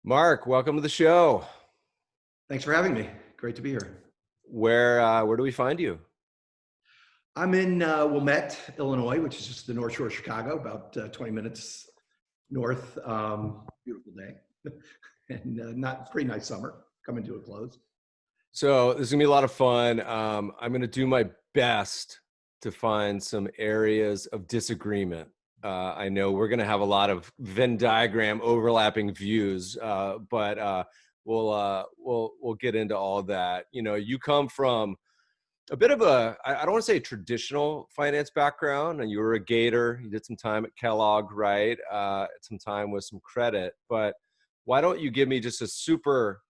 Mark, welcome to the show. Thanks for having me. Great to be here. Where do we find you? I'm in Wilmette, Illinois, which is just the North Shore of Chicago, about 20 minutes north. Beautiful day, and not pretty nice summer coming to a close. So this is gonna be a lot of fun. I'm gonna do my best to find some areas of disagreement. I know we're gonna have a lot of Venn diagram overlapping views, but we'll get into all that. You know, you come from a bit of I don't want to say a traditional finance background, and you were a Gator. You did some time at Kellogg, right? Some time with some credit, but why don't you give me just a super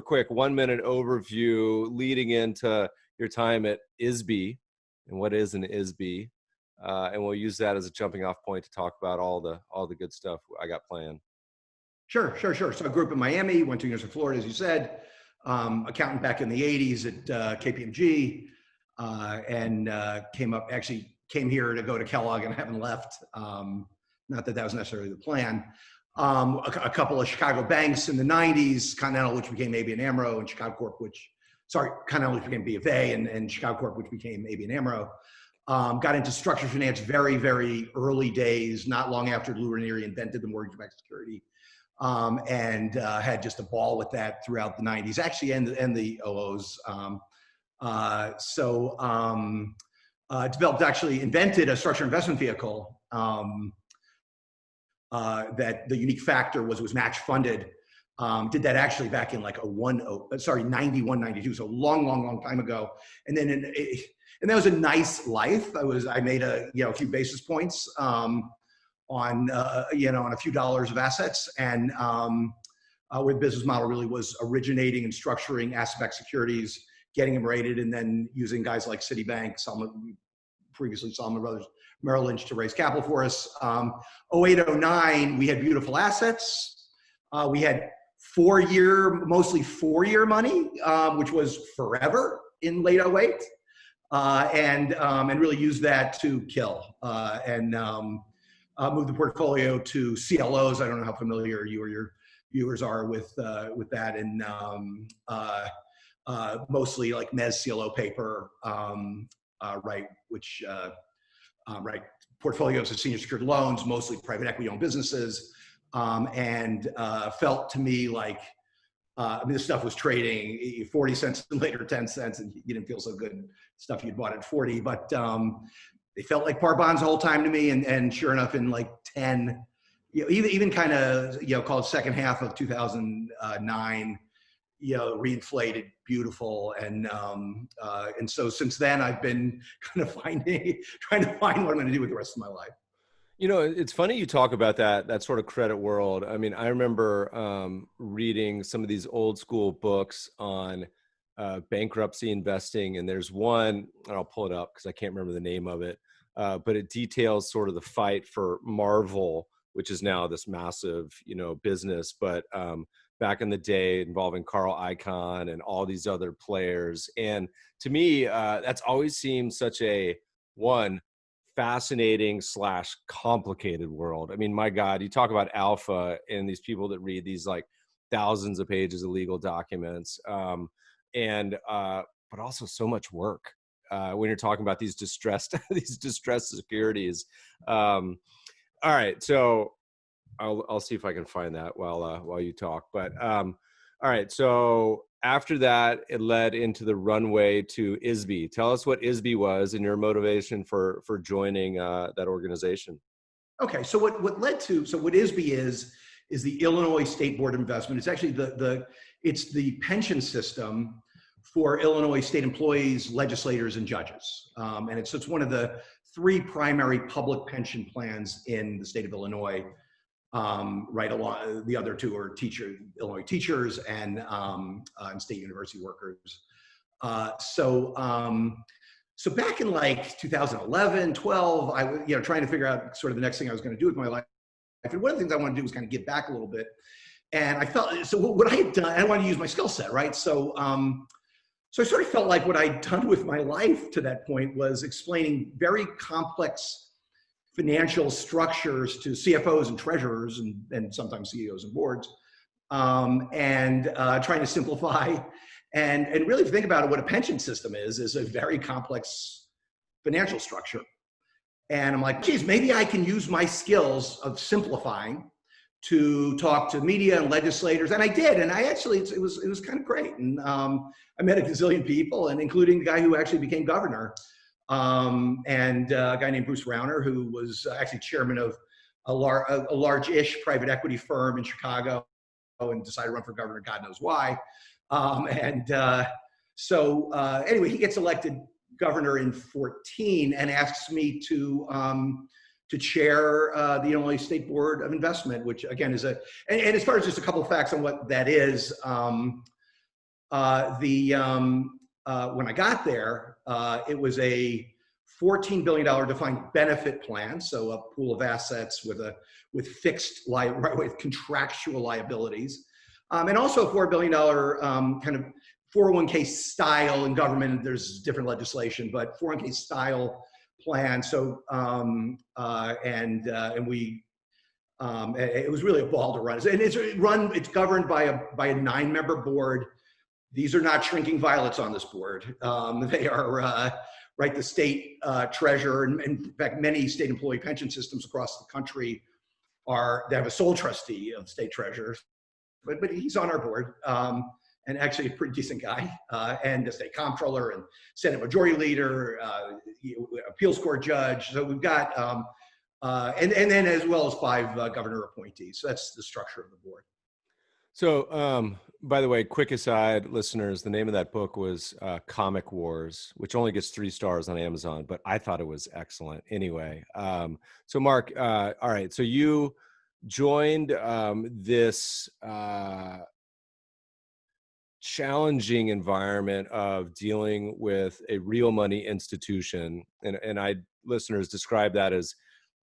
quick 1 minute overview leading into your time at ISBI and what is an ISBI, and we'll use that as a jumping off point to talk about all the good stuff I got planned. Sure. So I grew up in Miami, went to University of Florida, as you said, accountant back in the 80s at KPMG, and came here to go to Kellogg and haven't left. Not that that was necessarily the plan. A couple of Chicago banks in the 90s, Continental, which became ABN AMRO, and Continental, which became B of A, and Chicago Corp, which became ABN AMRO. Got into structured finance very, very early days, not long after Lou Ranieri invented the mortgage-backed security, and had just a ball with that throughout the 90s, actually, and the 00s. Invented a structured investment vehicle that the unique factor was match funded. Did that actually back in like 91, 92, so long time ago. And then and that was a nice life. I made a few basis points on a few dollars of assets, and where the business model really was originating and structuring asset-backed securities, getting them rated, and then using guys like Citibank, previously Salomon Brothers, Merrill Lynch to raise capital for us. 08, 09, we had beautiful assets. We had mostly four-year money, which was forever in late 08, and really used that to kill and move the portfolio to CLOs. I don't know how familiar you or your viewers are with that, and mostly like mezz CLO paper, portfolios of senior secured loans, mostly private equity owned businesses, and felt to me like this stuff was trading 40 cents and later 10 cents, and you didn't feel so good stuff you'd bought at 40, but they felt like par bonds the whole time to me, and sure enough, in like 10, even kind of called second half of 2009, reinflated, beautiful, and so since then I've been kind of trying to find what I'm going to do with the rest of my life. You know, it's funny you talk about that sort of credit world. I mean, I remember reading some of these old school books on bankruptcy investing, and there's one, and I'll pull it up because I can't remember the name of it, but it details sort of the fight for Marvel, which is now this massive, business, but back in the day involving Carl Icahn and all these other players. And to me, that's always seemed such a fascinating / complicated world. I mean, my God, you talk about alpha and these people that read these like thousands of pages of legal documents, but also so much work when you're talking about these distressed securities. All right, so I'll see if I can find that while you talk. But all right, so after that, it led into the runway to ISBI. Tell us what ISBI was and your motivation for joining that organization. Okay, so what ISBI is the Illinois State Board of Investment. It's actually it's the pension system for Illinois state employees, legislators, and judges, and it's one of the three primary public pension plans in the state of Illinois. Right along, the other two are Illinois teachers and state university workers. So back in like 2011, 12, I was trying to figure out sort of the next thing I was going to do with my life. And one of the things I wanted to do was kind of give back a little bit. And I felt, so what I had done, I wanted to use my skill set, right? So I sort of felt like what I'd done with my life to that point was explaining very complex financial structures to CFOs and treasurers and sometimes CEOs and boards and trying to simplify. And really, if you think about it, what a pension system is a very complex financial structure. And I'm like, geez, maybe I can use my skills of simplifying to talk to media and legislators. And I did. And I actually, it was kind of great. And I met a gazillion people, and including the guy who actually became governor, and a guy named Bruce Rauner, who was actually chairman of a large-ish private equity firm in Chicago and decided to run for governor, God knows why. So anyway, he gets elected governor in 2014 and asks me to chair the Illinois State Board of Investment, which again is and as far as just a couple of facts on what that is, when I got there, it was a $14 billion defined benefit plan, so a pool of assets with contractual liabilities, and also a $4 billion kind of 401k style in government. There's different legislation, but 401k style plan. So it was really a ball to run. And it's governed by a 9-member board. These are not shrinking violets on this board. They are the state treasurer, and in fact, many state employee pension systems across the country they have a sole trustee of state treasurers, but he's on our board. And actually a pretty decent guy, and a state comptroller and Senate Majority Leader, appeals court judge. So we've got, and then as well as 5 governor appointees. So that's the structure of the board. So, by the way, quick aside, listeners, the name of that book was Comic Wars, which only gets 3 stars on Amazon, but I thought it was excellent anyway. So Mark, all right, so you joined this challenging environment of dealing with a real money institution, and I listeners describe that as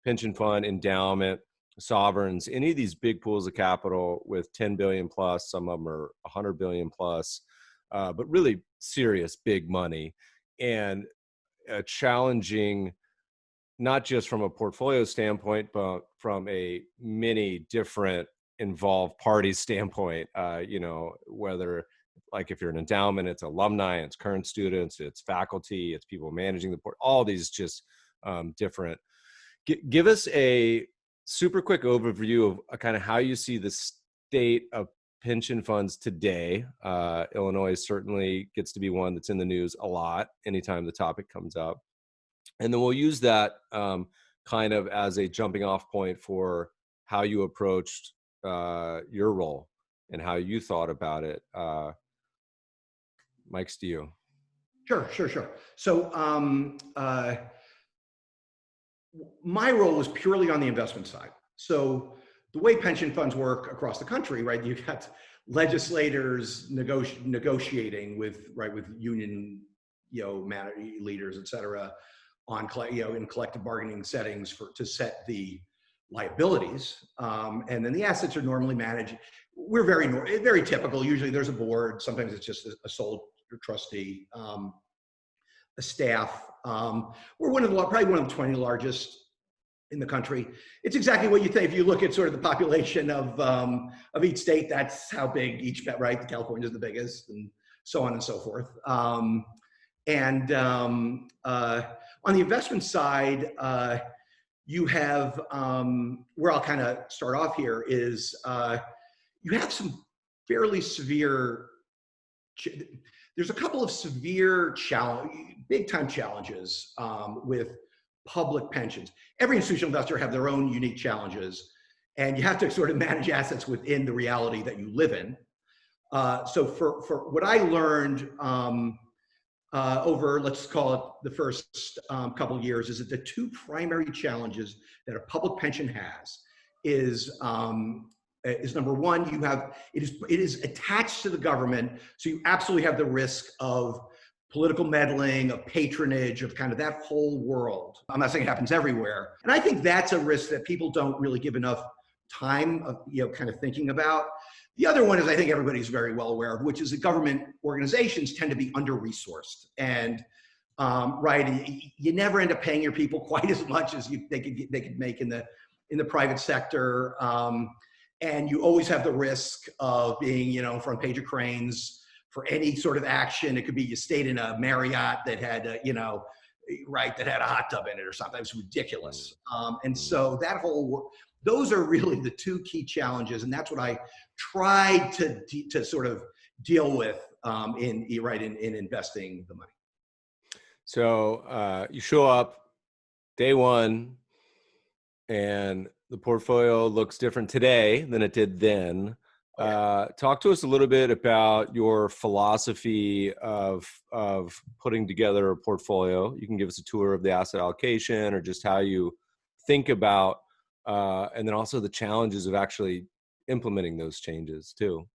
pension fund, endowment, sovereigns, any of these big pools of capital with 10 billion plus, some of them are 100 billion plus, but really serious big money, and challenging not just from a portfolio standpoint, but from a many different involved parties standpoint, whether like if you're an endowment, it's alumni, it's current students, it's faculty, it's people managing the port, all these just different. Give us a super quick overview of kind of how you see the state of pension funds today. Illinois certainly gets to be one that's in the news a lot anytime the topic comes up. And then we'll use that kind of as a jumping off point for how you approached your role and how you thought about it. Mike's to you. Sure. So my role was purely on the investment side. So the way pension funds work across the country, right? You got legislators negotiating with union, leaders, et cetera, on in collective bargaining settings to set the liabilities, and then the assets are normally managed. We're very typical. Usually there's a board. Sometimes it's just a sole trustee, a staff. We're probably one of the 20 largest in the country. It's exactly what you think. If you look at sort of the population of each state, that's how big each, right? California is the biggest, and so on and so forth. On the investment side, you have, where I'll kind of start off here is, you have some fairly severe, there's a couple of severe big time challenges with public pensions. Every institutional investor have their own unique challenges, and you have to sort of manage assets within the reality that you live in. So for what I learned over, let's call it the first couple of years, is that the 2 primary challenges that a public pension has is number one, it is attached to the government, so you absolutely have the risk of political meddling, of patronage, of kind of that whole world. I'm not saying it happens everywhere, and I think that's a risk that people don't really give enough time of kind of thinking about. The other one is, I think everybody's very well aware of, which is that government organizations tend to be under-resourced, and you never end up paying your people quite as much as they could make in the private sector. And you always have the risk of being, front page of Cranes for any sort of action. It could be you stayed in a Marriott that had, right, that had a hot tub in it or something. It was ridiculous. And so those are really the two key challenges, and that's what I tried to sort of deal with in investing the money. So you show up day one, and the portfolio looks different today than it did then. Talk to us a little bit about your philosophy of putting together a portfolio. You can give us a tour of the asset allocation, or just how you think about, and then also the challenges of actually implementing those changes too.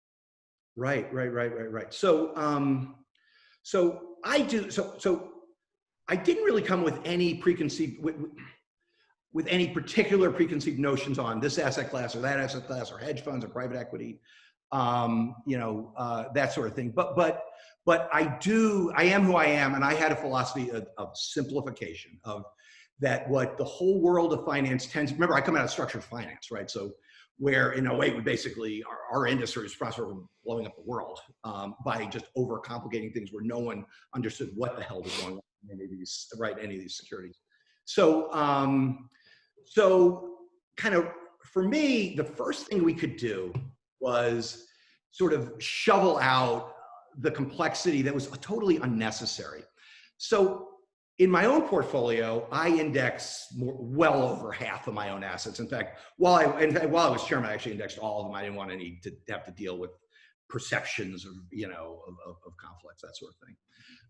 Right. So I didn't really come with any with any particular preconceived notions on this asset class or that asset class or hedge funds or private equity, that sort of thing. But I am who I am, and I had a philosophy of simplification, of that what the whole world of finance tends. Remember, I come out of structured finance, right? So where in a way we basically our industry is responsible for blowing up the world by just overcomplicating things where no one understood what the hell was going on in any of these securities. So kind of for me, the first thing we could do was sort of shovel out the complexity that was totally unnecessary. So in my own portfolio, I index well over half of my own assets. In fact, while I was chairman, I actually indexed all of them. I didn't want any to have to deal with perceptions of of conflicts, that sort of thing.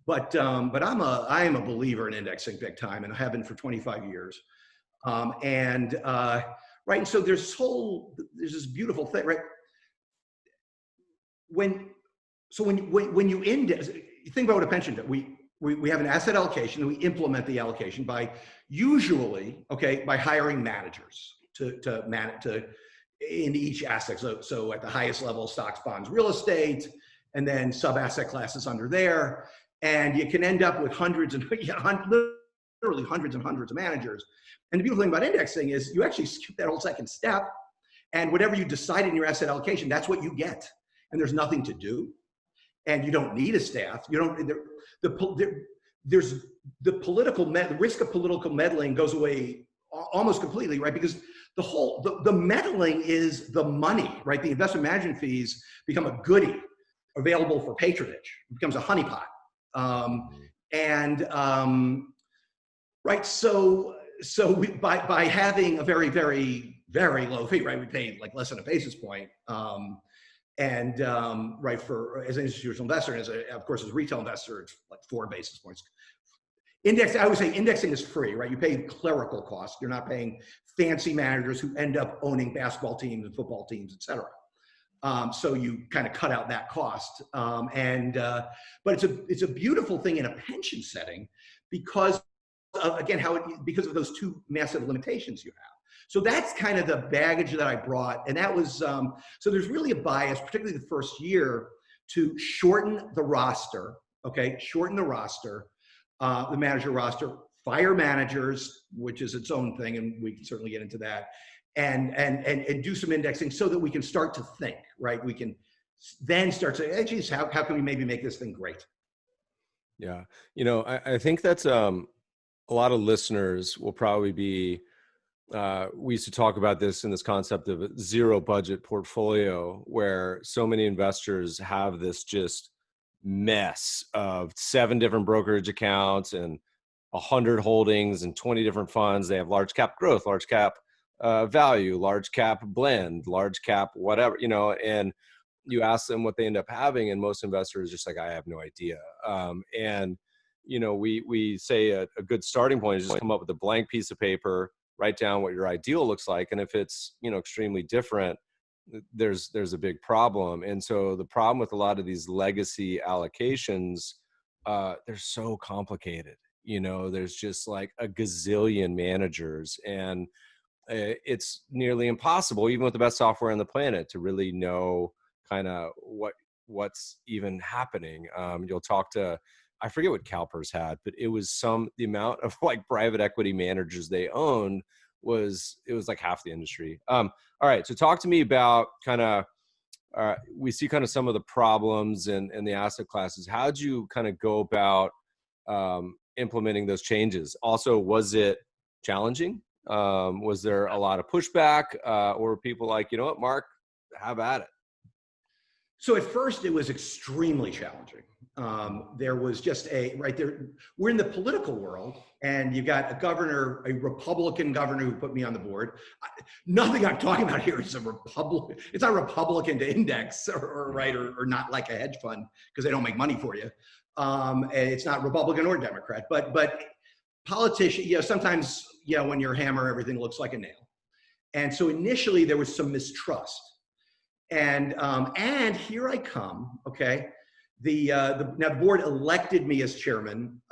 But I am a believer in indexing big time, and I have been for 25 years. And so there's this beautiful thing, right? When you index, you think about what a pension does. We have an asset allocation, and we implement the allocation by hiring managers to manage in each asset. So at the highest level, stocks, bonds, real estate, and then sub asset classes under there. And you can end up with literally hundreds and hundreds of managers. And the beautiful thing about indexing is you actually skip that whole second step, and whatever you decide in your asset allocation, that's what you get. And there's nothing to do, and you don't need a staff. You don't. There's the risk of political meddling goes away almost completely, right? Because the meddling is the money, right? The investment management fees become a goodie available for patronage. It becomes a honeypot, right. So by having a very, very, very low fee, right? We pay like less than a basis point. For as an institutional investor, and of course as a retail investor, it's like 4 basis points. I would say indexing is free, right? You pay clerical costs. You're not paying fancy managers who end up owning basketball teams and football teams, et cetera. So you kind of cut out that cost. But it's a beautiful thing in a pension setting because because of those two massive limitations you have. So that's kind of the baggage that I brought. And that was, so there's really a bias, particularly the first year, to shorten the roster, the manager roster, fire managers, which is its own thing, and we can certainly get into that, and do some indexing so that we can start to think, right? We can then start to say, hey, geez, how can we maybe make this thing great? Yeah. I think that's a lot of listeners will probably be, we used to talk about this in this concept of a zero budget portfolio, where so many investors have this just mess of 7 different brokerage accounts and 100 holdings and 20 different funds. They have large cap growth, large cap value, large cap blend, large cap, whatever, and you ask them what they end up having, and most investors are just like, I have no idea. We say a good starting point is just come up with a blank piece of paper, write down what your ideal looks like. And if it's, extremely different, there's a big problem. And so the problem with a lot of these legacy allocations, they're so complicated. There's just like a gazillion managers, and it's nearly impossible, even with the best software on the planet, to really know kind of what's even happening. You'll talk to, I forget what CalPERS had, but it was the amount of like private equity managers they owned it was like half the industry. All right, so talk to me about kind of, we see kind of some of the problems in the asset classes. How'd you kind of go about implementing those changes? Also, was it challenging? Was there a lot of pushback, or were people like, you know what, Mark, have at it? So at first it was extremely challenging. There was just right there, we're in the political world, and you got a governor, a Republican governor who put me on the board. Nothing I'm talking about here is a Republican. It's not Republican to index or not like a hedge fund, because they don't make money for you. And it's not Republican or Democrat, but politician, sometimes, when you're a hammer, everything looks like a nail. And so initially there was some mistrust. And here I come, okay? Now the board elected me as chairman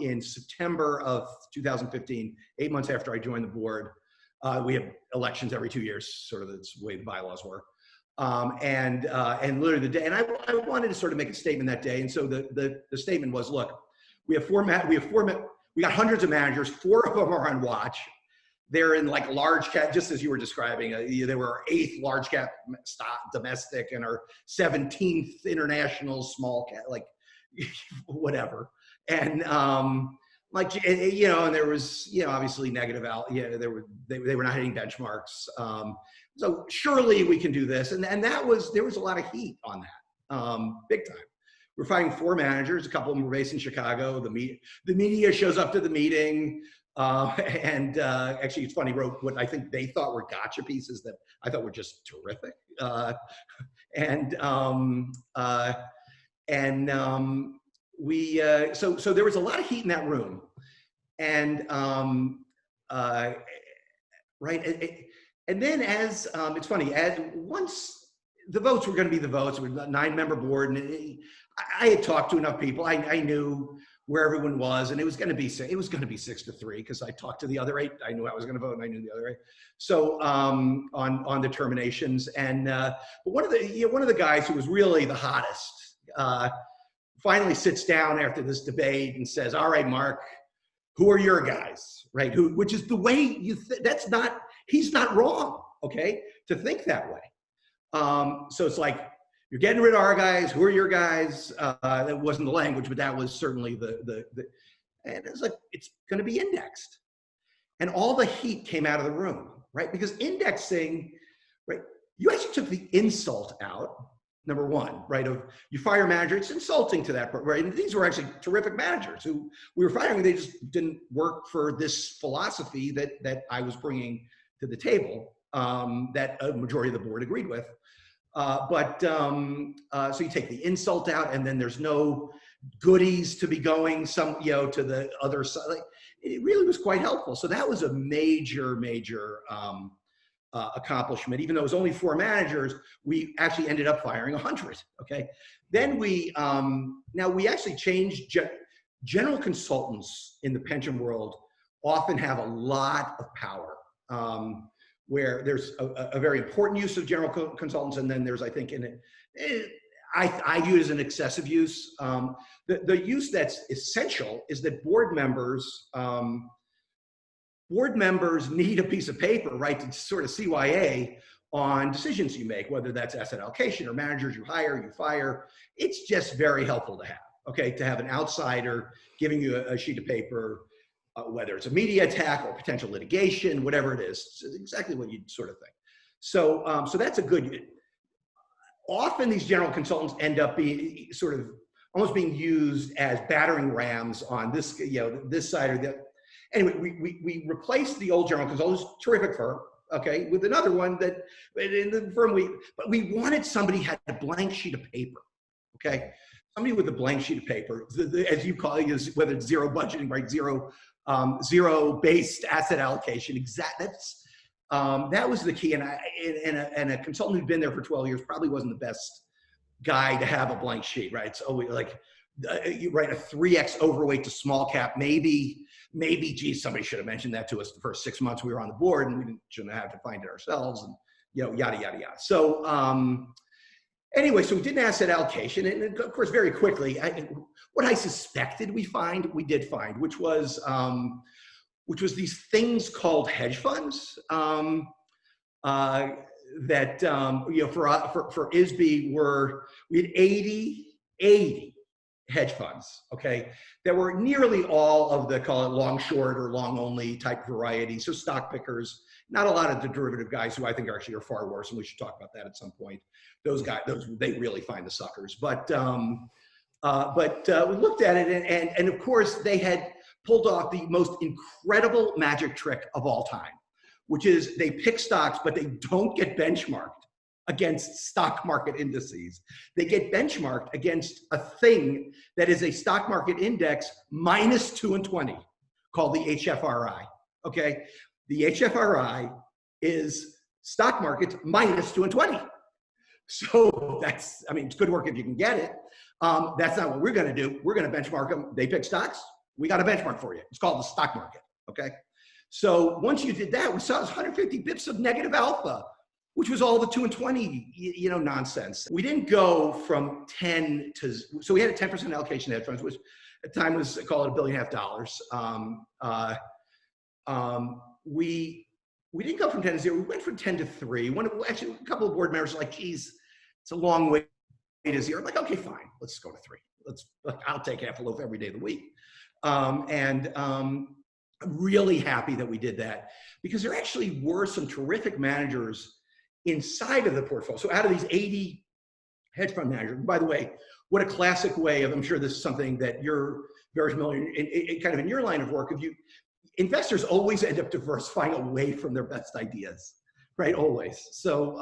in September of 2015, 8 months after I joined the board. We have elections every 2 years, sort of that's the way the bylaws work. And literally the day, and I wanted to sort of make a statement that day. And so the statement was, look, we got hundreds of managers, 4 of them are on watch. They're in like large cap, just as you were describing. They were our 8th large cap stock domestic and our 17th international small cap, like whatever. And and there was obviously negative out. They were not hitting benchmarks. So surely we can do this, and there was a lot of heat on that, big time. We're finding 4 managers. A couple of them were based in Chicago. The media shows up to the meeting. Actually, it's funny, wrote what I think they thought were gotcha pieces that I thought were just terrific. So there was a lot of heat in that room, and right, and then as it's funny, as once the votes were going to be the votes, we were a 9-member board, and I had talked to enough people. I knew where everyone was, and it was going to be 6-3 because I talked to the other 8. I knew I was going to vote, and I knew the other 8. So on the terminations, and but one of the guys who was really the hottest finally sits down after this debate and says, "All right, Mark, who are your guys?" Right? Which is the way you. He's not wrong. Okay, to think that way. So it's like, you're getting rid of our guys. Who are your guys? That wasn't the language, but that was certainly the and it's like, it's going to be indexed. And all the heat came out of the room, right? Because indexing, right? You actually took the insult out, number one, right? Of you fire a manager, it's insulting to that, right? And these were actually terrific managers who we were firing. They just didn't work for this philosophy that I was bringing to the table, that a majority of the board agreed with. So you take the insult out, and then there's no goodies to be going to the other side. Like, it really was quite helpful. So that was a major accomplishment. Even though it was only 4 managers, we actually ended up firing 100. Okay. Then we actually changed. General consultants in the pension world often have a lot of power. Where there's a very important use of general consultants, and then there's, I think, I view it as an excessive use. The use that's essential is that board members need a piece of paper, right, to sort of CYA on decisions you make, whether that's asset allocation or managers you hire, you fire. It's just very helpful to have, okay, to have an outsider giving you a sheet of paper. Whether it's a media attack or potential litigation, whatever it is, it's exactly what you'd sort of think. So that's a good. Often these general consultants end up being sort of almost being used as battering rams on this, this side or that. Anyway, we replaced the old general consultants, terrific firm, okay, with another one that in the firm but we wanted somebody who had a blank sheet of paper, okay. Somebody with a blank sheet of paper, as you call it, whether it's zero budgeting, right? Zero-based asset allocation. That was the key. And a consultant who'd been there for 12 years probably wasn't the best guy to have a blank sheet, right? It's always like you write a 3x overweight to small cap. Maybe, geez, somebody should have mentioned that to us the first 6 months we were on the board, and we shouldn't have to find it ourselves, and yada yada yada. So. Anyway, so we did an asset allocation, and of course, very quickly, what I suspected we did find, which was which was these things called hedge funds. That you know, for ISBI we had 80 hedge funds, okay, that were nearly all of the, call it long short or long only type variety. So stock pickers, not a lot of the derivative guys who I think actually are far worse, and we should talk about that at some point. Those guys, they really find the suckers. But we looked at it, and of course they had pulled off the most incredible magic trick of all time, which is they pick stocks, but they don't get benchmarked against stock market indices. They get benchmarked against a thing that is a stock market index minus 2 and 20 called the HFRI, okay? The HFRI is stock markets minus 2 and 20. So that's, I mean, it's good work if you can get it. That's not what we're gonna do. We're gonna benchmark them. They pick stocks, we got a benchmark for you. It's called the stock market, okay? So once you did that, we saw this 150 bips of negative alpha, which was all the 2 and 20, you know, nonsense. We didn't go from 10 to, so we had a 10% allocation to hedge funds, which at the time was, call it $1.5 billion. We didn't go from 10 to 0. We went from 10 to 3. Actually, a couple of board members were like, geez, it's a long way to 0. I'm like, okay, fine, let's go to 3. I'll take half a loaf every day of the week. I'm really happy that we did that, because there actually were some terrific managers inside of the portfolio. So out of these 80 hedge fund managers, by the way, what a classic way of, I'm sure this is something that you're very familiar in kind of in your line of work, investors always end up diversifying away from their best ideas, right? Always. So,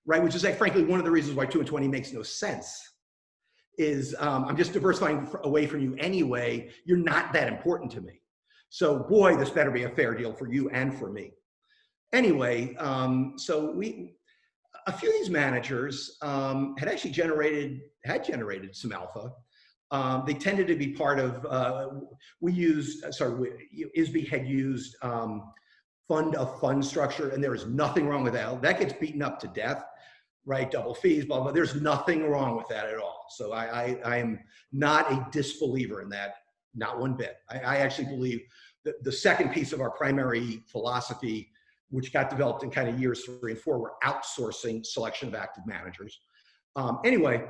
right, which is like, frankly, one of the reasons why 2 and 20 makes no sense is I'm just diversifying away from you anyway. You're not that important to me. So boy, this better be a fair deal for you and for me. Anyway, so a few of these managers had actually generated some alpha. They tended to be part of, ISBI had used fund of fund structure, and there is nothing wrong with that. That gets beaten up to death, right? Double fees, blah, blah. There's nothing wrong with that at all. So I am not a disbeliever in that, not one bit. I actually believe that the second piece of our primary philosophy, which got developed in kind of years 3 and 4, were outsourcing selection of active managers. Anyway,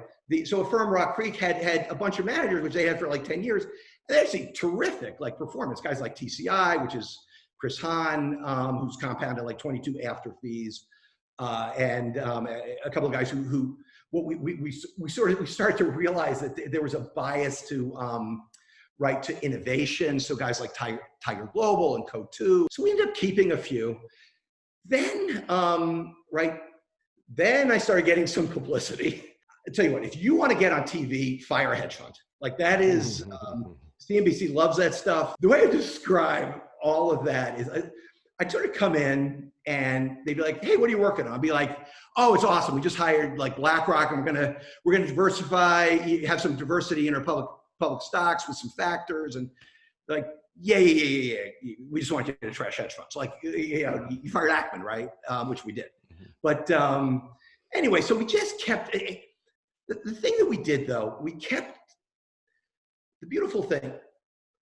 so a firm, Rock Creek, had a bunch of managers, which they had for like 10 years. And they're actually terrific, like performance. Guys like TCI, which is Chris Hahn, who's compounded like 22 after fees, and a couple of guys who we started to realize that there was a bias to right, to innovation. So guys like Tiger Global and Co2. So we ended up keeping a few. Then, then I started getting some publicity. I tell you what, if you want to get on TV, fire a hedge fund. Like that is, CNBC loves that stuff. The way I describe all of that is I'd sort of come in and they'd be like, hey, what are you working on? I'd be like, oh, it's awesome. We just hired like BlackRock and we're gonna diversify, have some diversity in our public stocks with some factors, and like, yeah. We just want you to trash hedge funds. Like, you know, you fired Ackman, right? Which we did. But anyway, so we just kept, the thing that we did though, we kept the beautiful thing,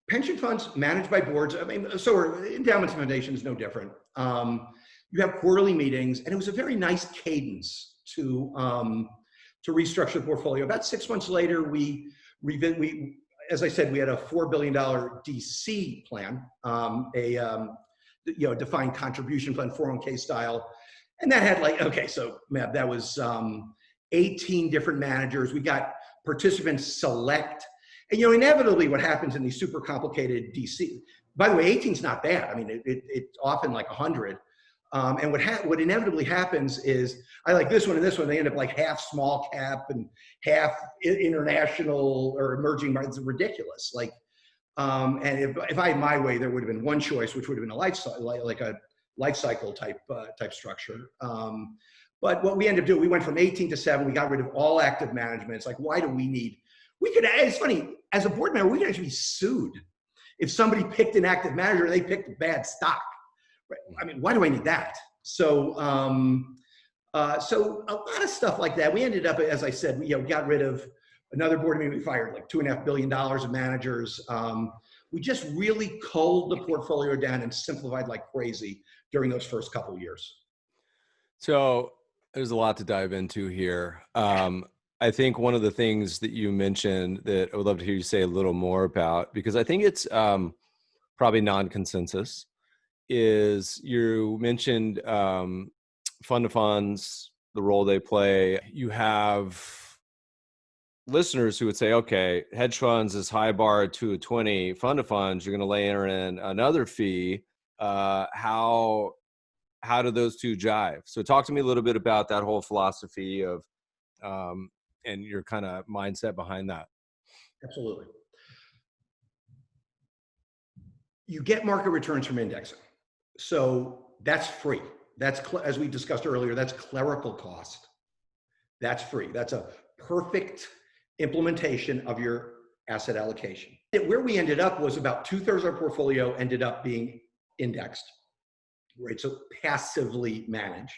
pension funds managed by boards. I mean, so are endowments and foundations, no different. You have quarterly meetings, and it was a very nice cadence to restructure the portfolio. About 6 months later, we as I said, we had a $4 billion DC plan, defined contribution fund, 401k style. And that had like, okay, so that was 18 different managers. We got participants select. And, you know, inevitably what happens in these super complicated DC, by the way, 18 is not bad. I mean, it's often like 100. And what inevitably happens is, I like this one and this one, they end up like half small cap and half international or emerging markets. It's ridiculous. Like, and if I had my way, there would have been one choice, which would have been a life cycle type structure. But what we ended up doing, we went from 18 to 7. We got rid of all active management. It's like, why do we need? It's funny, as a board member, we could actually be sued if somebody picked an active manager and they picked a bad stock. Right? I mean, why do I need that? So, so a lot of stuff like that. We ended up, as I said, we got rid of another board meeting. We fired like $2.5 billion of managers. we just really culled the portfolio down and simplified like crazy during those first couple of years. So there's a lot to dive into here. I think one of the things that you mentioned that I would love to hear you say a little more about, because I think it's probably non-consensus, is you mentioned fund of funds, the role they play. You have listeners who would say, okay, hedge funds is high bar to a 20, fund of funds, you're going to layer in another fee. How do those two jive? So talk to me a little bit about that whole philosophy of and your kind of mindset behind that. Absolutely. You get market returns from indexing. So that's free. That's, as we discussed earlier, that's clerical cost. That's free. That's a perfect implementation of your asset allocation. Where we ended up was about 2/3 of our portfolio ended up being indexed, right? So passively managed,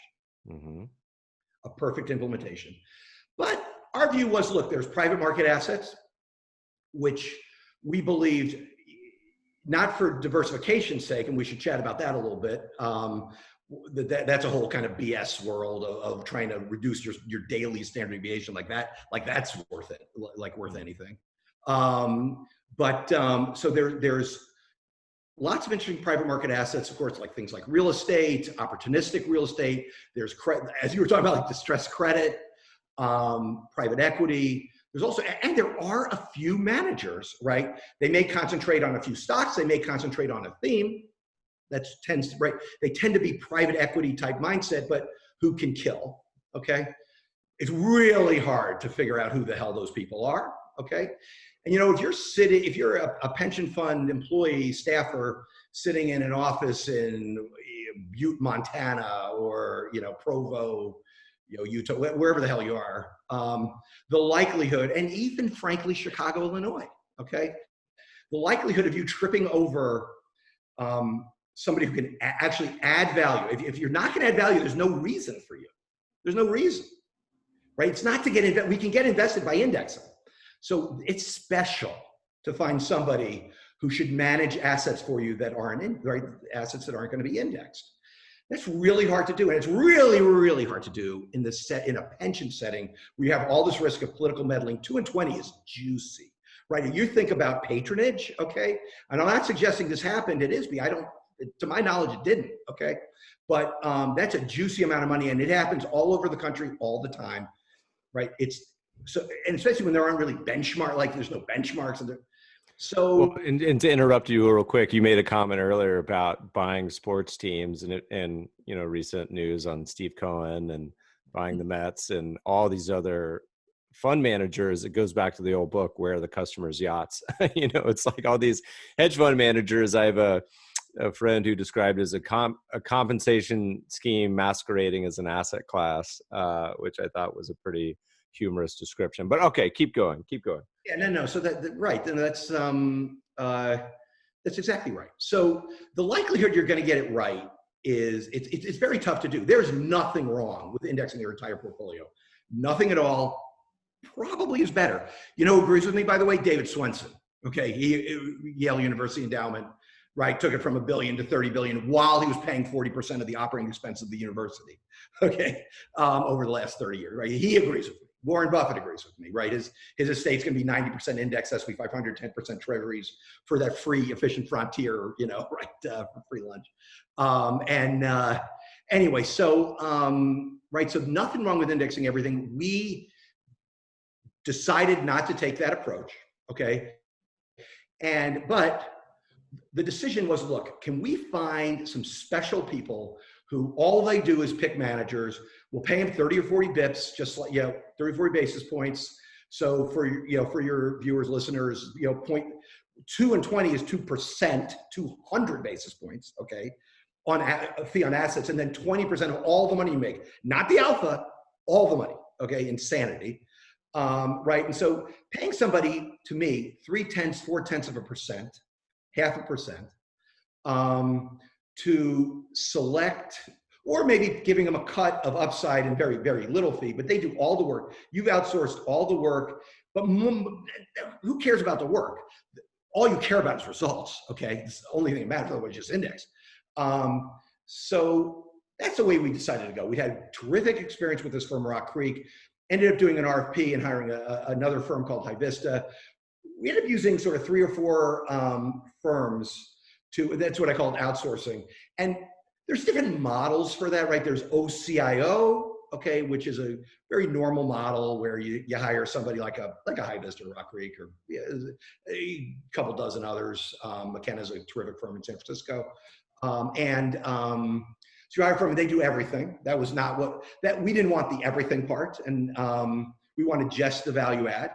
a perfect implementation. But our view was, look, there's private market assets, which we believed, not for diversification's sake, and we should chat about that a little bit. That's a whole kind of BS world of trying to reduce your daily standard deviation like that. Like that's worth it, like worth anything. So there's lots of interesting private market assets, of course, like things like real estate, opportunistic real estate. There's credit, as you were talking about, like distressed credit, private equity. There's also, and there are a few managers, right? They may concentrate on a few stocks. They may concentrate on a theme. That tends to, right? They tend to be private equity type mindset, but who can kill, okay? It's really hard to figure out who the hell those people are, okay? And you know, if you're a pension fund employee, staffer, sitting in an office in Butte, Montana, or, you know, Provo, you know, Utah, wherever the hell you are, the likelihood, and even frankly, Chicago, Illinois, okay? The likelihood of you tripping over somebody who can actually add value. If you're not gonna add value, there's no reason for you. There's no reason, right? It's not to get invested. We can get invested by indexing. So it's special to find somebody who should manage assets for you that aren't right? Assets that aren't gonna be indexed. That's really hard to do. And it's really, really hard to do in a pension setting where you have all this risk of political meddling. 2 and 20 is juicy, right? And you think about patronage, okay? And I'm not suggesting this happened at ISBI. To my knowledge, it didn't, okay? But that's a juicy amount of money, and it happens all over the country all the time, right? It's so, and especially when there aren't really there's no benchmarks. Well, and to interrupt you real quick, you made a comment earlier about buying sports teams and you know, recent news on Steve Cohen and buying the Mets and all these other fund managers. It goes back to the old book, Where Are the Customer's Yachts? You know, it's like all these hedge fund managers. I have a friend who described it as a compensation scheme masquerading as an asset class, which I thought was a pretty humorous description. But okay, keep going. Yeah, no. So right, then that's exactly right. So the likelihood you're going to get it right is it's very tough to do. There's nothing wrong with indexing your entire portfolio. Nothing at all. Probably is better. You know who agrees with me, by the way? David Swensen. Okay, Yale University endowment. Right, took it from $1 billion to $30 billion while he was paying 40% of the operating expense of the university. Okay, over the last 30 years. Right, he agrees with me. Warren Buffett agrees with me. Right, his estate's going to be 90% index S&P 500, 10% Treasuries for that free, efficient frontier. You know, right, for free lunch. Anyway, so right, so nothing wrong with indexing everything. We decided not to take that approach. Okay, but the decision was, look, can we find some special people who all they do is pick managers? We'll pay them 30 or 40 bips, just like, 30 or 40 basis points. So for your viewers, listeners, 2 and 20 is 2%, 200 basis points, okay, on a fee on assets, and then 20% of all the money you make, not the alpha, all the money, okay, insanity, right? And so paying somebody, to me, 0.3%, 0.5%, to select, or maybe giving them a cut of upside and very, very little fee, but they do all the work. You've outsourced all the work, but who cares about the work? all you care about is results. Okay, it's the only thing that matters. Otherwise, just index. So that's the way we decided to go. We had terrific experience with this firm, Rock Creek. Ended up doing an RFP and hiring another firm called High Vista. We ended up using sort of 3 or 4 firms that's what I call outsourcing. And there's different models for that, right? There's OCIO, okay, which is a very normal model where you hire somebody like a High Vista or Rock Creek or a couple dozen others. McKenna's a terrific firm in San Francisco. So you hire from, they do everything. That was not we didn't want the everything part. And we wanted just the value add.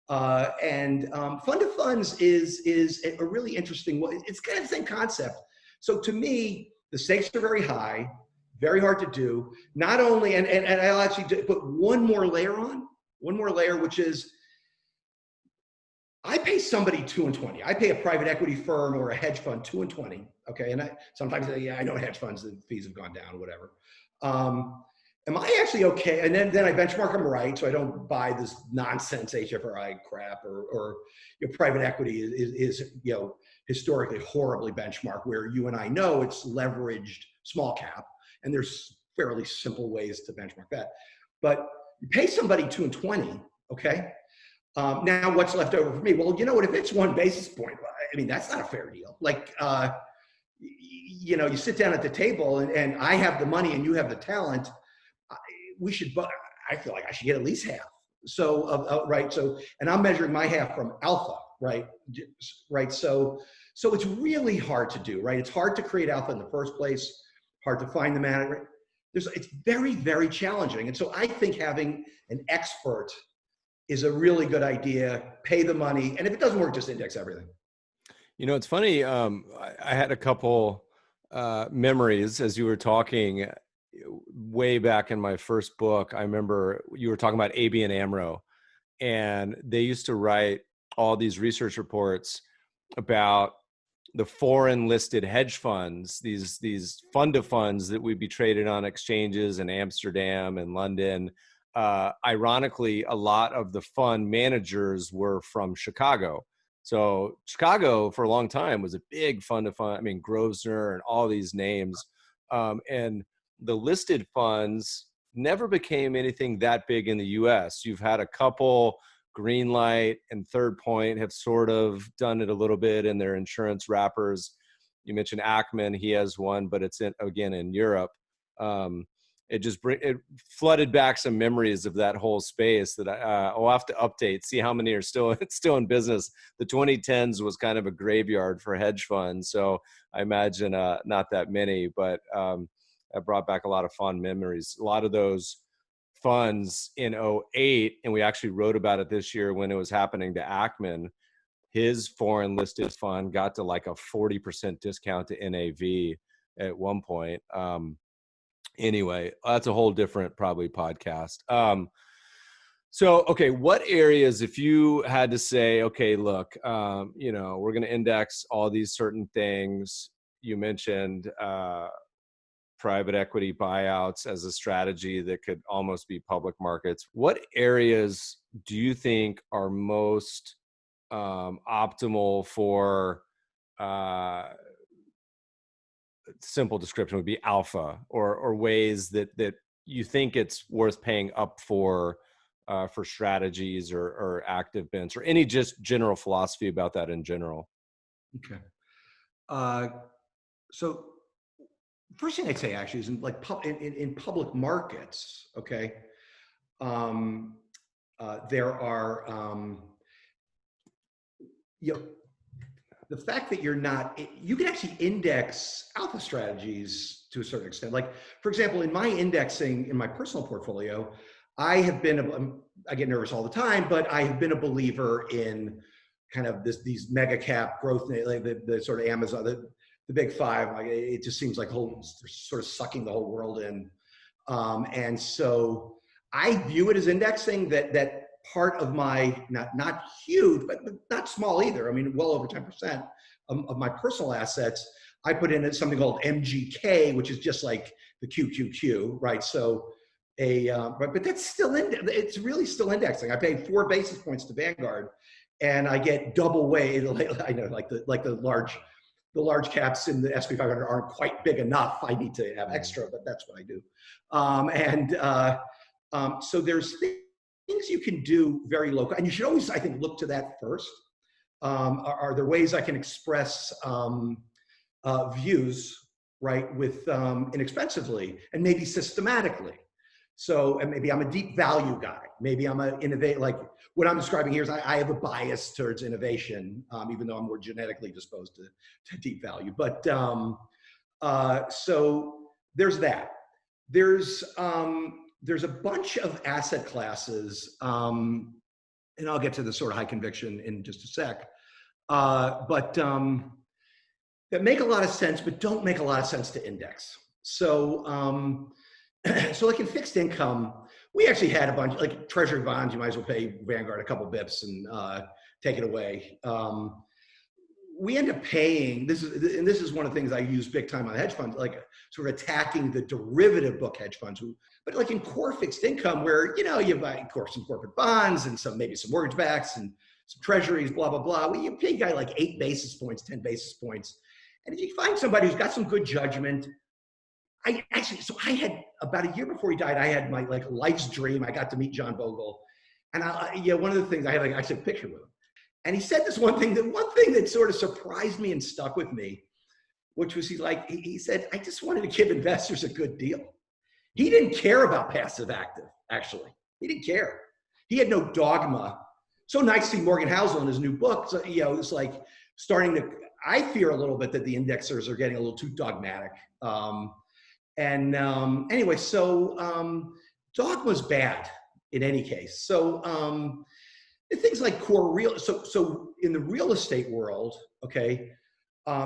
Fund of funds is a really interesting one. It's kind of the same concept. So to me, the stakes are very high, very hard to do. Not only, and I'll actually put one more layer, which is, I pay somebody 2 and 20. I pay a private equity firm or a hedge fund 2 and 20. Okay, and sometimes I know hedge funds, the fees have gone down, whatever. Am I actually okay? And then I benchmark them right, so I don't buy this nonsense HFRI crap or private equity is historically horribly benchmarked, where you and I know it's leveraged small cap, and there's fairly simple ways to benchmark that. But you pay somebody 2 and 20, okay? Now what's left over for me? Well, you know what? If it's 1 basis point, I mean, that's not a fair deal. Like, you sit down at the table and I have the money and you have the talent. I feel like I should get at least half. So, right. So, and I'm measuring my half from alpha, right? Right. So it's really hard to do, right? It's hard to create alpha in the first place, hard to find the manager. It's very, very challenging. And so I think having an expert is a really good idea. Pay the money. And if it doesn't work, just index everything. It's funny. I had a couple memories as you were talking. Way back in my first book, I remember you were talking about ABN AMRO, and they used to write all these research reports about the foreign listed hedge funds, these fund of funds that would be traded on exchanges in Amsterdam and London. Ironically, a lot of the fund managers were from Chicago. So Chicago for a long time was a big fund of fund. I mean, Grosvenor and all these names. And the listed funds never became anything that big in the US. You've had a couple, Greenlight and Third Point have sort of done it a little bit in their insurance wrappers. You mentioned Ackman, he has one, but it's again in Europe. It flooded back some memories of that whole space that I'll have to update, see how many are still in business. The 2010s was kind of a graveyard for hedge funds. So I imagine not that many, but that brought back a lot of fond memories. A lot of those funds in 2008, and we actually wrote about it this year when it was happening to Ackman, his foreign listed fund got to like a 40% discount to NAV at one point. Anyway, that's a whole different probably podcast. So, okay, what areas, if you had to say, okay, look, we're going to index all these certain things. You mentioned private equity buyouts as a strategy that could almost be public markets. What areas do you think are most optimal for simple description would be alpha, or ways that you think it's worth paying up for strategies or active bents, or any just general philosophy about that in general? Okay. So first thing I'd say actually is in public markets, okay, there are, the fact that you can actually index alpha strategies to a certain extent. Like, for example, in my indexing, in my personal portfolio, I get nervous all the time, but I have been a believer in kind of these mega cap growth, like the sort of Amazon, the big five. Like, it just seems like they're sort of sucking the whole world in. And so I view it as indexing, that part of my, not huge, but not small either. I mean, well over 10% of my personal assets, I put in something called MGK, which is just like the QQQ, right? So but that's still it's really still indexing. I paid 4 basis points to Vanguard, and I get double weight. I know, like the large caps in the SP 500 aren't quite big enough. I need to have extra, but that's what I do. So there's things you can do very local, and you should always, I think, look to that first. Are there ways I can express views, right, with inexpensively and maybe systematically? So, and maybe I'm a deep value guy. Maybe I'm an innovate. Like what I'm describing here is I have a bias towards innovation, even though I'm more genetically disposed to deep value. But so there's that. There's a bunch of asset classes, and I'll get to the sort of high conviction in just a sec. But that make a lot of sense, but don't make a lot of sense to index. So, so like in fixed income, we actually had a bunch, like treasury bonds, you might as well pay Vanguard a couple bips and take it away. We end up paying, this is one of the things I use big time on hedge funds, like sort of attacking the derivative book hedge funds, but like in core fixed income where, you know, you buy some corporate bonds and maybe some mortgage backs and some treasuries, blah, blah, blah. Well, you pay a guy like 8 basis points, 10 basis points. And if you find somebody who's got some good judgment, I had about a year before he died, I had my like life's dream. I got to meet John Bogle. And one of the things I had, I took a picture with him. And he said this one thing that sort of surprised me and stuck with me, which was he said, I just wanted to give investors a good deal. He didn't care about passive active, actually. He didn't care. He had no dogma. So nice to see Morgan Housel in his new book. So, you know, it's like I fear a little bit that the indexers are getting a little too dogmatic. Anyway, so dogma's bad in any case. So things like core real, so in the real estate world, okay,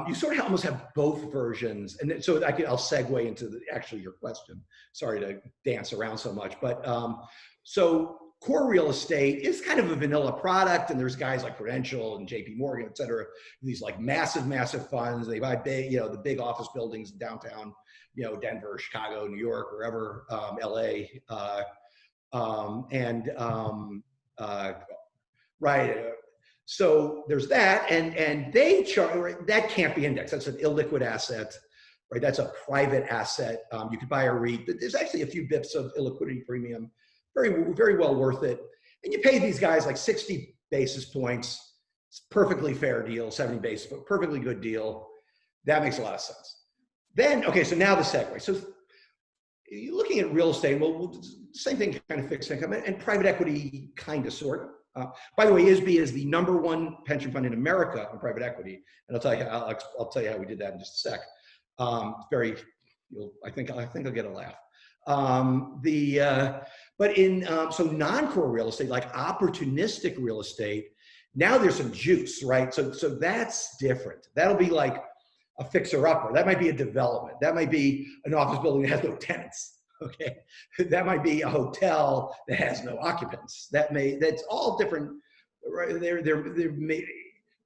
you sort of almost have both versions. And so I'll segue into actually your question. Sorry to dance around so much, but so core real estate is kind of a vanilla product, and there's guys like Prudential and JP Morgan, et cetera, these like massive funds. They buy big, you know, the big office buildings downtown, you know, Denver, Chicago, New York, wherever, LA, right. So there's that, and they charge, that can't be indexed. That's an illiquid asset, right? That's a private asset. You could buy a REIT, but there's actually a few bips of illiquidity premium, very, very well worth it. And you pay these guys like 60 basis points. It's a perfectly fair deal, 70 basis points, perfectly good deal. That makes a lot of sense. Then, okay, so now the segue. So you're looking at real estate, well, same thing, kind of fixed income, and private equity, kind of, sort of. By the way, ISBI is the #1 pension fund in America on private equity, and I'll tell you how we did that in just a sec. I think I'll get a laugh. But in so non-core real estate, like opportunistic real estate, now there's some juice, right? So that's different. That'll be like a fixer-upper. That might be a development. That might be an office building that has no tenants. Okay, that might be a hotel that has no occupants. That's all different. Right? They're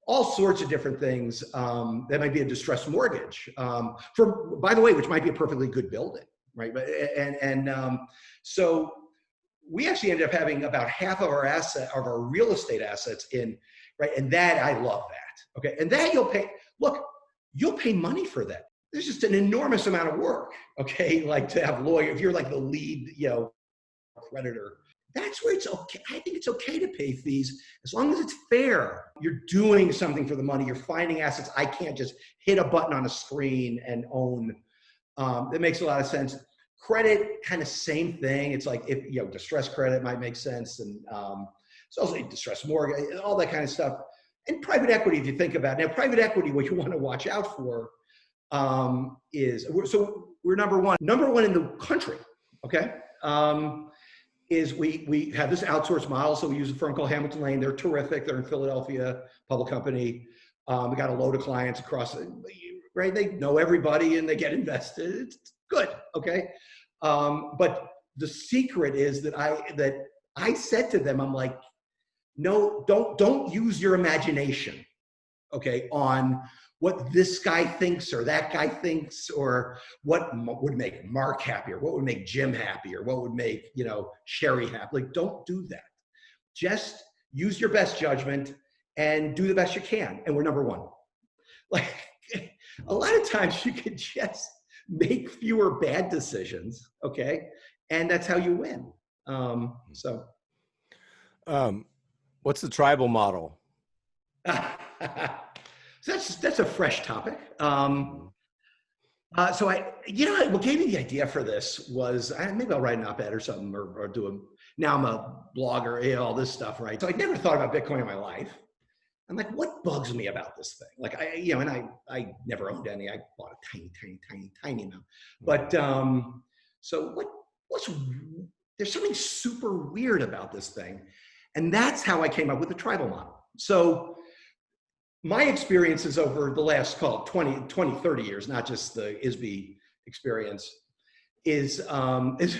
all sorts of different things. That might be a distressed mortgage. By the way, which might be a perfectly good building, right? But so we actually ended up having about half of our real estate assets in, right? And that, I love that. Okay, and that you'll pay money for that. There's just an enormous amount of work, okay? Like to have lawyers, if you're like the lead, you know, creditor, that's where it's okay. I think it's okay to pay fees as long as it's fair. You're doing something for the money. You're finding assets. I can't just hit a button on a screen and own. That makes a lot of sense. Credit, kind of same thing. It's like, if, you know, distressed credit might make sense. And it's also distressed mortgage, all that kind of stuff. And private equity, if you think about it. Now, private equity, what you want to watch out for we're number one in the country, okay? Is we have this outsourced model. So we use a firm called Hamilton Lane. They're terrific. They're in Philadelphia, public company. We got a load of clients across, right? They know everybody and they get invested. It's good, okay? But the secret is that I said to them, I'm like, no, don't use your imagination, okay, on what this guy thinks or that guy thinks, or what would make Mark happy, or what would make Jim happy, or what would make, you know, Sherry happy. Like, don't do that. Just use your best judgment and do the best you can. And we're number one. Like a lot of times you could just make fewer bad decisions, okay? And that's how you win. So What's the tribal model? So that's a fresh topic. So what gave me the idea for this was maybe I'll write an op-ed or something, or do a. Now I'm a blogger, all this stuff, right? So I never thought about Bitcoin in my life. I'm like, what bugs me about this thing? Like I never owned any. I bought a tiny amount. But so there's something super weird about this thing, and that's how I came up with the tribal model. So my experiences over the last, call it 20, 30 years, not just the ISBI experience, is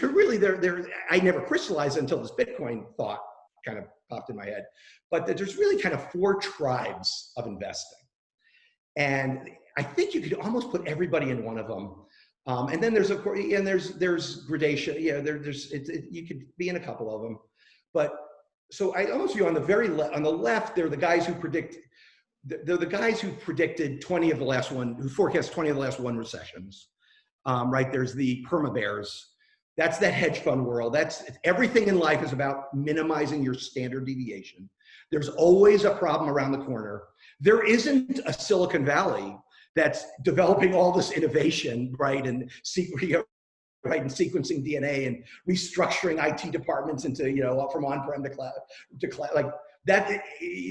really I never crystallized it until this Bitcoin thought kind of popped in my head, but there's really kind of 4 tribes of investing. And I think you could almost put everybody in one of them. And then there's, of course, and there's gradation. Yeah, you could be in a couple of them. But so I almost view on the left, they're the guys who predict. They're the guys who predicted 20 of the last one, who forecast 20 of the last 1 recessions, right? There's the perma bears. That's that hedge fund world. Everything in life is about minimizing your standard deviation. There's always a problem around the corner. There isn't a Silicon Valley that's developing all this innovation, right? And right, and sequencing DNA and restructuring IT departments into, from on-prem to cloud, like that.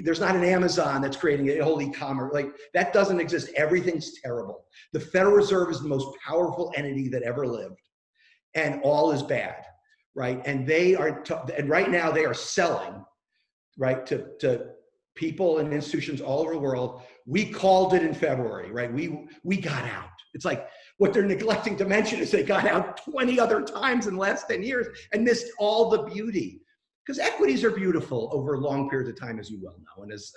There's not an Amazon that's creating a whole e-commerce. Like that doesn't exist. Everything's terrible. The Federal Reserve is the most powerful entity that ever lived, and all is bad, right? And and right now they are selling, right, to people and institutions all over the world. We called it in February, right? We got out. It's like what they're neglecting to mention is they got out 20 other times in the last 10 years and missed all the beauty. Because equities are beautiful over long periods of time, as you well know. And as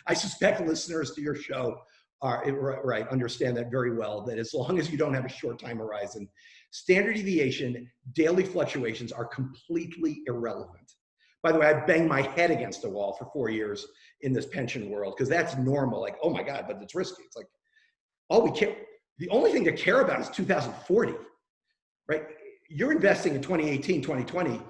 I suspect listeners to your show understand that very well, that as long as you don't have a short time horizon, standard deviation, daily fluctuations are completely irrelevant. By the way, I banged my head against the wall for 4 years in this pension world, because that's normal. Like, oh my God, but it's risky. It's like, the only thing to care about is 2040, right? You're investing in 2018, 2020.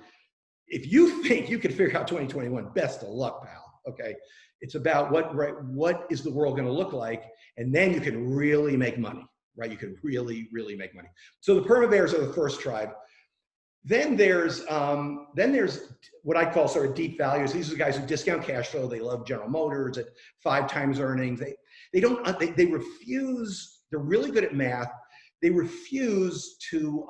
If you think you can figure out 2021, best of luck, pal. Okay, it's about what is the world going to look like, and then you can really make money, right? You can really make money. So the perma bears are the first tribe. Then there's what I call sort of deep values. These are the guys who discount cash flow. They love General Motors at 5 times earnings. They refuse. They're really good at math. They refuse to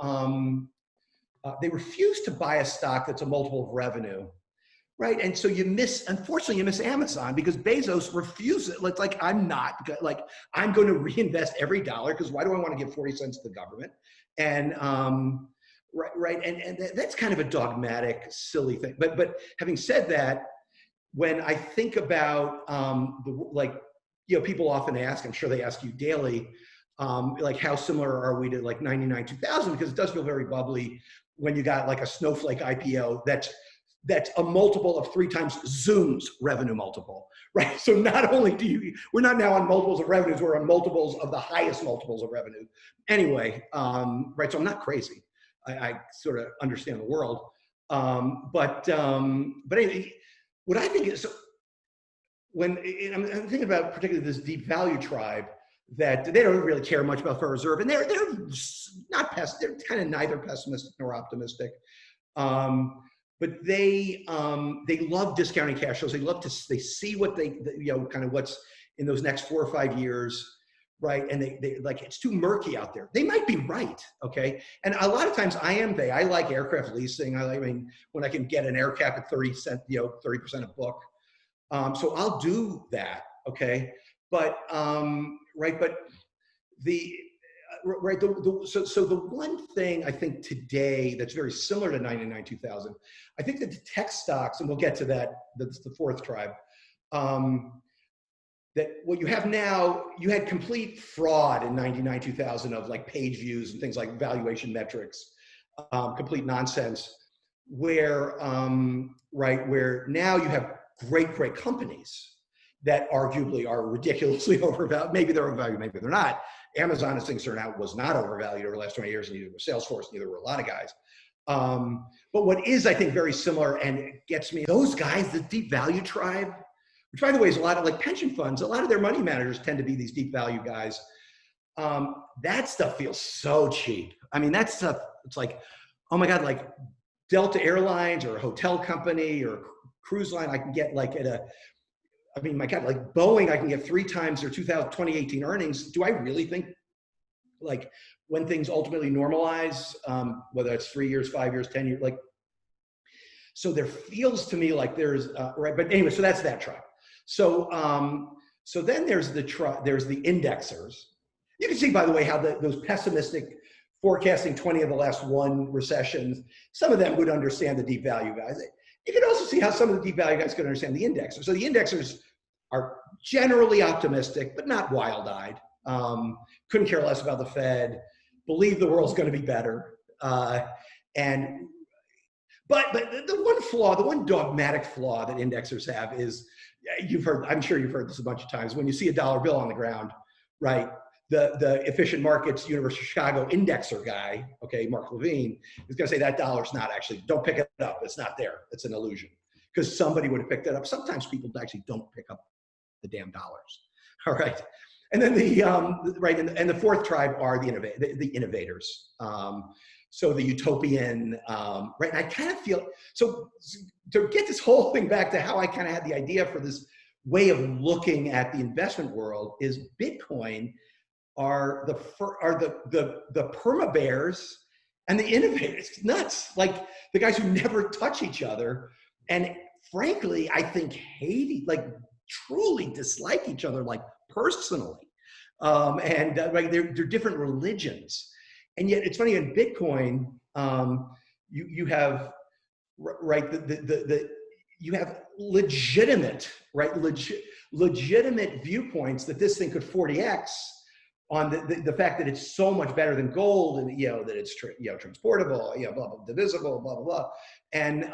buy a stock that's a multiple of revenue, right? And so unfortunately, you miss Amazon because Bezos refuses. It's like, I'm going to reinvest every dollar, because why do I want to give 40 cents to the government? And right, and that's kind of a dogmatic, silly thing. But having said that, when I think about people often ask, I'm sure they ask you daily, like how similar are we to like 99 2000? Because it does feel very bubbly when you got like a snowflake IPO that's a multiple of 3 times Zoom's revenue multiple, right? So not only we're not now on multiples of revenues, we're on multiples of the highest multiples of revenue. Anyway, right, so I'm not crazy. I sort of understand the world. But anyway, what I think is, so I'm thinking about particularly this deep value tribe, that they don't really care much about Federal Reserve, and they're kind of neither pessimistic nor optimistic. But they love discounting cash flows. They see what kind of what's in those next 4 or 5 years, right? And they like, it's too murky out there. They might be right, okay? And a lot of times I like aircraft leasing. When I can get an air cap at 30 cents, 30% a book. So I'll do that, okay? But so the one thing I think today that's very similar to 99 2000, I think that the tech stocks, and we'll get to that, that's the 4th tribe, that what you have now, you had complete fraud in 99 2000 of like page views and things like valuation metrics, complete nonsense, where now you have great companies, that arguably are ridiculously overvalued. Maybe they're overvalued, maybe they're not. Amazon, as things turn out, was not overvalued over the last 20 years, neither was Salesforce, neither were a lot of guys. But what is, I think, very similar and it gets me, those guys, the deep value tribe, which by the way is a lot of like pension funds, a lot of their money managers tend to be these deep value guys. That stuff feels so cheap. I mean, that stuff, it's like, oh my God, like Delta Airlines or a hotel company or cruise line, I can get like I mean, my God, like Boeing, I can get 3 times their 2018 earnings. Do I really think like when things ultimately normalize, whether it's 3 years, 5 years, 10 years, like, so there feels to me like there's, right, but anyway, so that's that tribe. So, so then there's the indexers. You can see, by the way, how those pessimistic forecasting 20 of the last 1 recessions, some of them would understand the deep value guys. You can also see how some of the deep value guys could understand the indexers. So the indexers are generally optimistic, but not wild-eyed. Couldn't care less about the Fed, believe the world's going to be better. But the one flaw, the one dogmatic flaw that indexers have is, I'm sure you've heard this a bunch of times, when you see a dollar bill on the ground, right? The efficient markets University of Chicago indexer guy, okay, Marc Levine, is going to say that dollar's not actually, don't pick it up. It's not there. It's an illusion. Because somebody would have picked it up. Sometimes people actually don't pick up the damn dollars. All right. And then right, and the fourth tribe are the innovators. So the utopian, right? And I kind of feel, so to get this whole thing back to how I kind of had the idea for this way of looking at the investment world is Bitcoin are the perma bears and the innovators. It's nuts. Like the guys who never touch each other. And frankly, I think like truly dislike each other, like personally. Like they're different religions. And yet it's funny in Bitcoin, you have, right, you have legitimate, right, legitimate viewpoints that this thing could 40x on the fact that it's so much better than gold, and that it's transportable, blah, blah, divisible, blah blah blah, and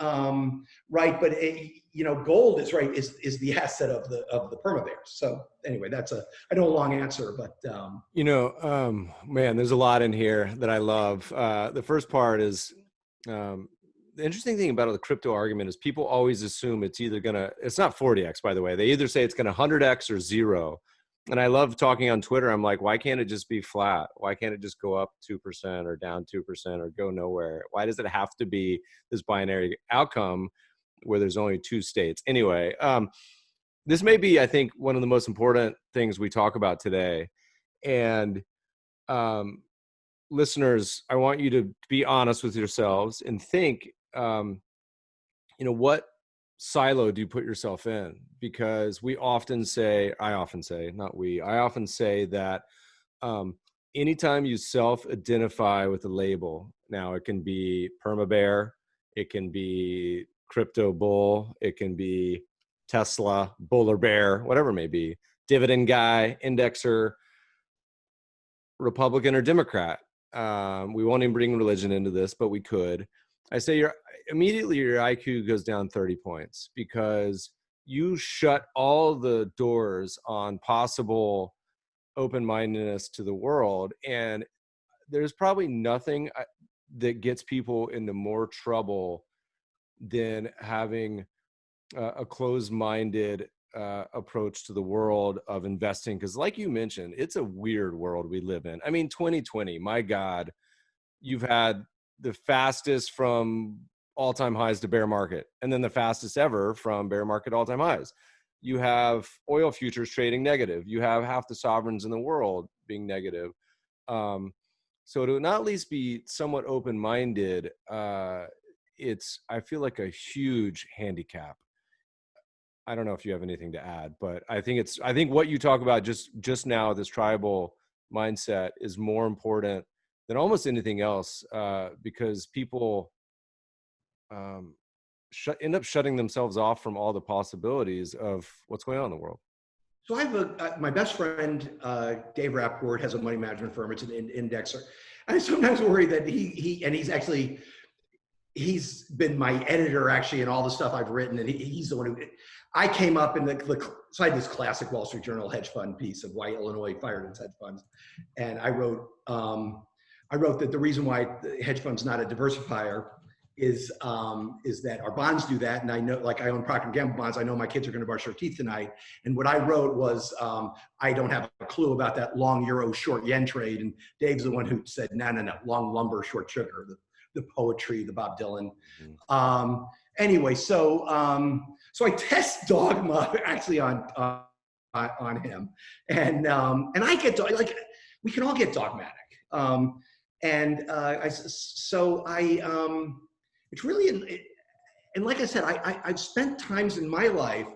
right, but gold is the asset of the perma bears. So anyway, that's I know a long answer, but man, there's a lot in here that I love. The first part is the interesting thing about the crypto argument is people always assume it's not 40x, by the way. They either say it's gonna 100x or 0. And I love talking on Twitter. I'm like, why can't it just be flat? Why can't it just go up 2% or down 2% or go nowhere? Why does it have to be this binary outcome where there's only 2 states? Anyway, this may be, I think, one of the most important things we talk about today. And listeners, I want you to be honest with yourselves and think, what silo do you put yourself in? Because I often say that anytime you self-identify with a label, now it can be perma bear, it can be crypto bull, it can be Tesla, bull or bear, whatever it may be, dividend guy, indexer, Republican or Democrat. We won't even bring religion into this, but we could. I say immediately your IQ goes down 30 points because you shut all the doors on possible open-mindedness to the world. And there's probably nothing that gets people into more trouble than having a closed-minded approach to the world of investing. Because like you mentioned, it's a weird world we live in. I mean, 2020, my God, you've had the fastest from all-time highs to bear market, and then the fastest ever from bear market all-time highs. You have oil futures trading negative. You have half the sovereigns in the world being negative. So to not at least be somewhat open-minded, it's, I feel like, a huge handicap. I don't know if you have anything to add, but I think what you talk about just now, this tribal mindset, is more important than almost anything else, because people end up shutting themselves off from all the possibilities of what's going on in the world. So I have my best friend, Dave Rappaport, has a money management firm. It's an indexer. And I sometimes worry that he's actually, he's been my editor actually in all the stuff I've written, and he's the one who, I came up in so I had this classic Wall Street Journal hedge fund piece of why Illinois fired its hedge funds. And I wrote that the reason why the hedge fund's not a diversifier is that our bonds do that. And I know, like I own Procter & Gamble bonds, I know my kids are going to brush their teeth tonight. And what I wrote was, I don't have a clue about that long euro short yen trade. And Dave's the one who said, no, long lumber, short sugar, the poetry, the Bob Dylan. Anyway, so I test dogma actually on him, and I get like, we can all get dogmatic, it's really, and like I said, I've spent times in my life,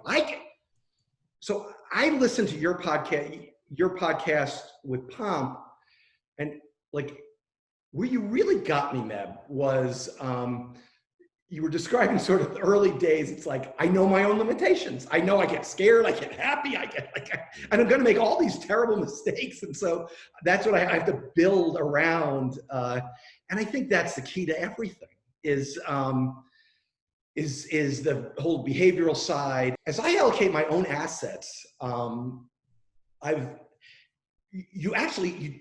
so I listened to your podcast with Pomp, and like, where you really got me, Meb, was you were describing sort of the early days. It's like, I know my own limitations. I know I get scared, I get happy, and I'm going to make all these terrible mistakes. And so that's what I have to build around. And I think that's the key to everything is the whole behavioral side. As I allocate my own assets, you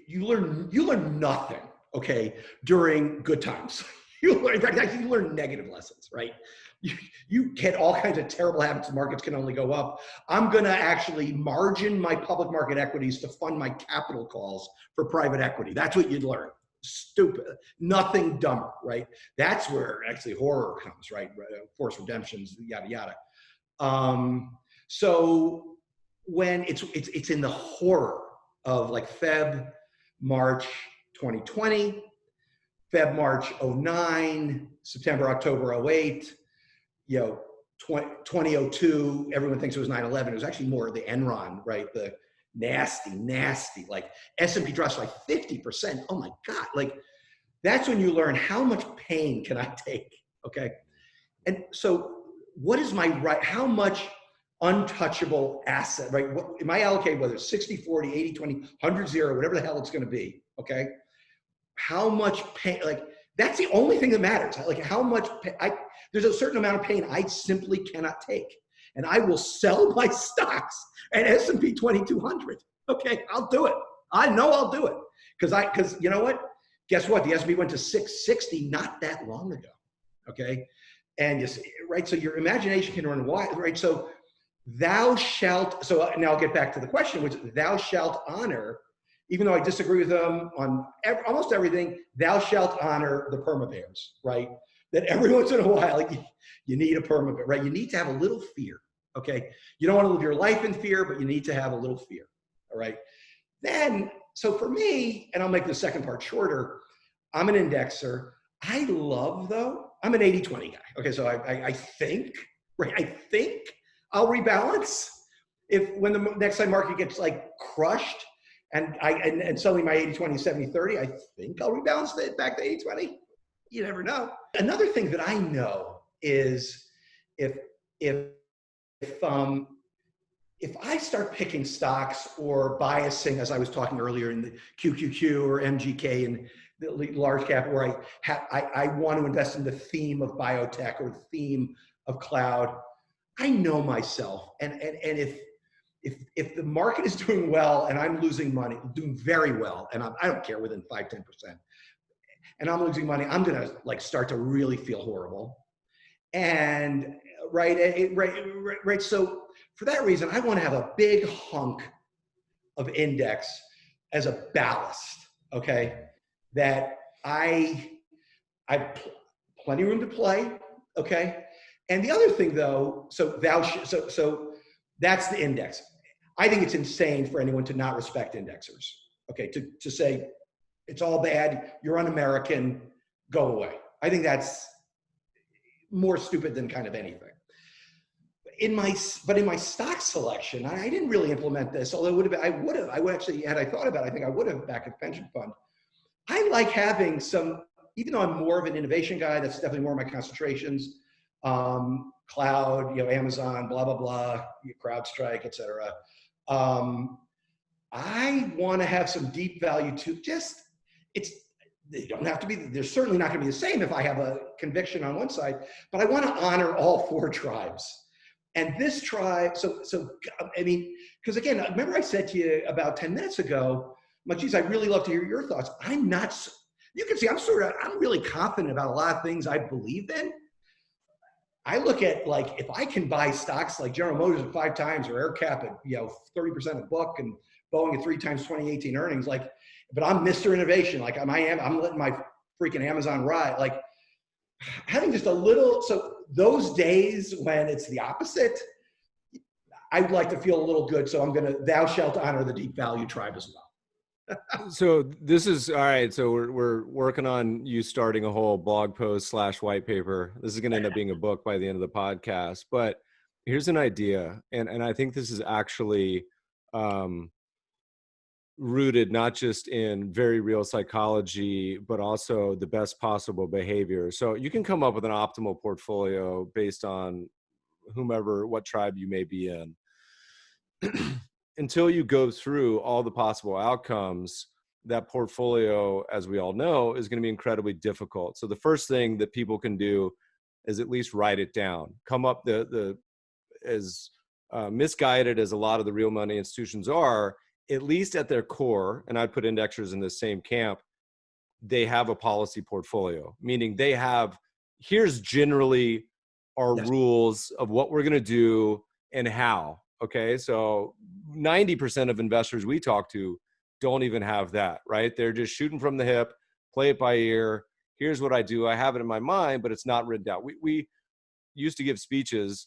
learn nothing, okay, during good times. You learn negative lessons, right? You get all kinds of terrible habits. The markets can only go up. I'm going to actually margin my public market equities to fund my capital calls for private equity. That's what you'd learn. Stupid, nothing dumber, right? That's where actually horror comes, right? Forced redemptions, yada yada. So when it's in the horror of like March 2020. March 09, September, October 08, 2002, everyone thinks it was 9/11. It was actually more the Enron, right? The nasty, like S&P drops like 50%. Oh my God. Like that's when you learn how much pain can I take, okay? And so what is my right, how much untouchable asset, right? What, am I allocated, whether it's 60, 40, 80, 20, 100, 0, whatever the hell it's gonna be, okay? How much pain, like that's the only thing that matters. Like how much there's a certain amount of pain I simply cannot take, and I will sell my stocks at S&P 2200. Okay, I'll do it. I know I'll do it because you know what? Guess what? The S&P went to 660 not that long ago. Okay, and you see, right. So your imagination can run wild, right? So thou shalt. So now I'll get back to the question, which thou shalt honor. Even though I disagree with them on almost everything, thou shalt honor the perma bears, right? That every once in a while, like you need a perma bear, right? You need to have a little fear, okay? You don't want to live your life in fear, but you need to have a little fear, all right? Then, so for me, and I'll make the second part shorter, I'm an indexer. I love, though, I'm an 80-20 guy. Okay, so I think, right? I think I'll rebalance when the next time market gets like crushed. And suddenly my 80-20, 70-30, I think I'll rebalance it back to 80-20. You never know. Another thing that I know is if I start picking stocks or biasing, as I was talking earlier in the QQQ or MGK and the large cap, where I want to invest in the theme of biotech or the theme of cloud, I know myself. And if the market is doing well and I'm losing money, doing very well, and I don't care, within 5-10%, and I'm losing money, I'm gonna like start to really feel horrible. And right. So for that reason, I want to have a big hunk of index as a ballast, okay? That I've plenty of room to play, okay? And the other thing, though, so that's the index. I think it's insane for anyone to not respect indexers, okay? To say it's all bad, you're un-American, go away. I think that's more stupid than kind of anything. But in my stock selection, I didn't really implement this, although I would have actually, had I thought about it, I think I would have back at the pension fund. I like having some, even though I'm more of an innovation guy, that's definitely more of my concentrations, cloud, Amazon, blah, blah, blah, CrowdStrike, et cetera. I want to have some deep value too. they don't have to be, they're certainly not going to be the same if I have a conviction on one side, but I want to honor all four tribes. And this tribe, I mean, because again, remember I said to you about 10 minutes ago, like, geez, I'd really love to hear your thoughts. I'm not, you can see I'm really confident about a lot of things I believe in. I look at, like, if I can buy stocks like General Motors at 5 times or AirCap at 30% a book and Boeing at 3 times 2018 earnings, like, but I'm Mr. Innovation, like I'm letting my freaking Amazon ride, like having just a little. So those days when it's the opposite, I'd like to feel a little good. So I'm gonna, thou shalt honor the deep value tribe as well. So this is all right. So we're working on you starting a whole blog post / white paper. This is going to end up being a book by the end of the podcast. But here's an idea, and I think this is actually rooted not just in very real psychology, but also the best possible behavior. So you can come up with an optimal portfolio based on what tribe you may be in. Until you go through all the possible outcomes, that portfolio, as we all know, is going to be incredibly difficult. So the first thing that people can do is at least write it down. Come up as misguided as a lot of the real money institutions are, at least at their core, and I'd put indexers in the same camp, they have a policy portfolio, meaning they have, here's generally our rules of what we're going to do and how. Okay, so 90% of investors we talk to don't even have that, right? They're just shooting from the hip, play it by ear. Here's what I do. I have it in my mind, but it's not written down. We used to give speeches,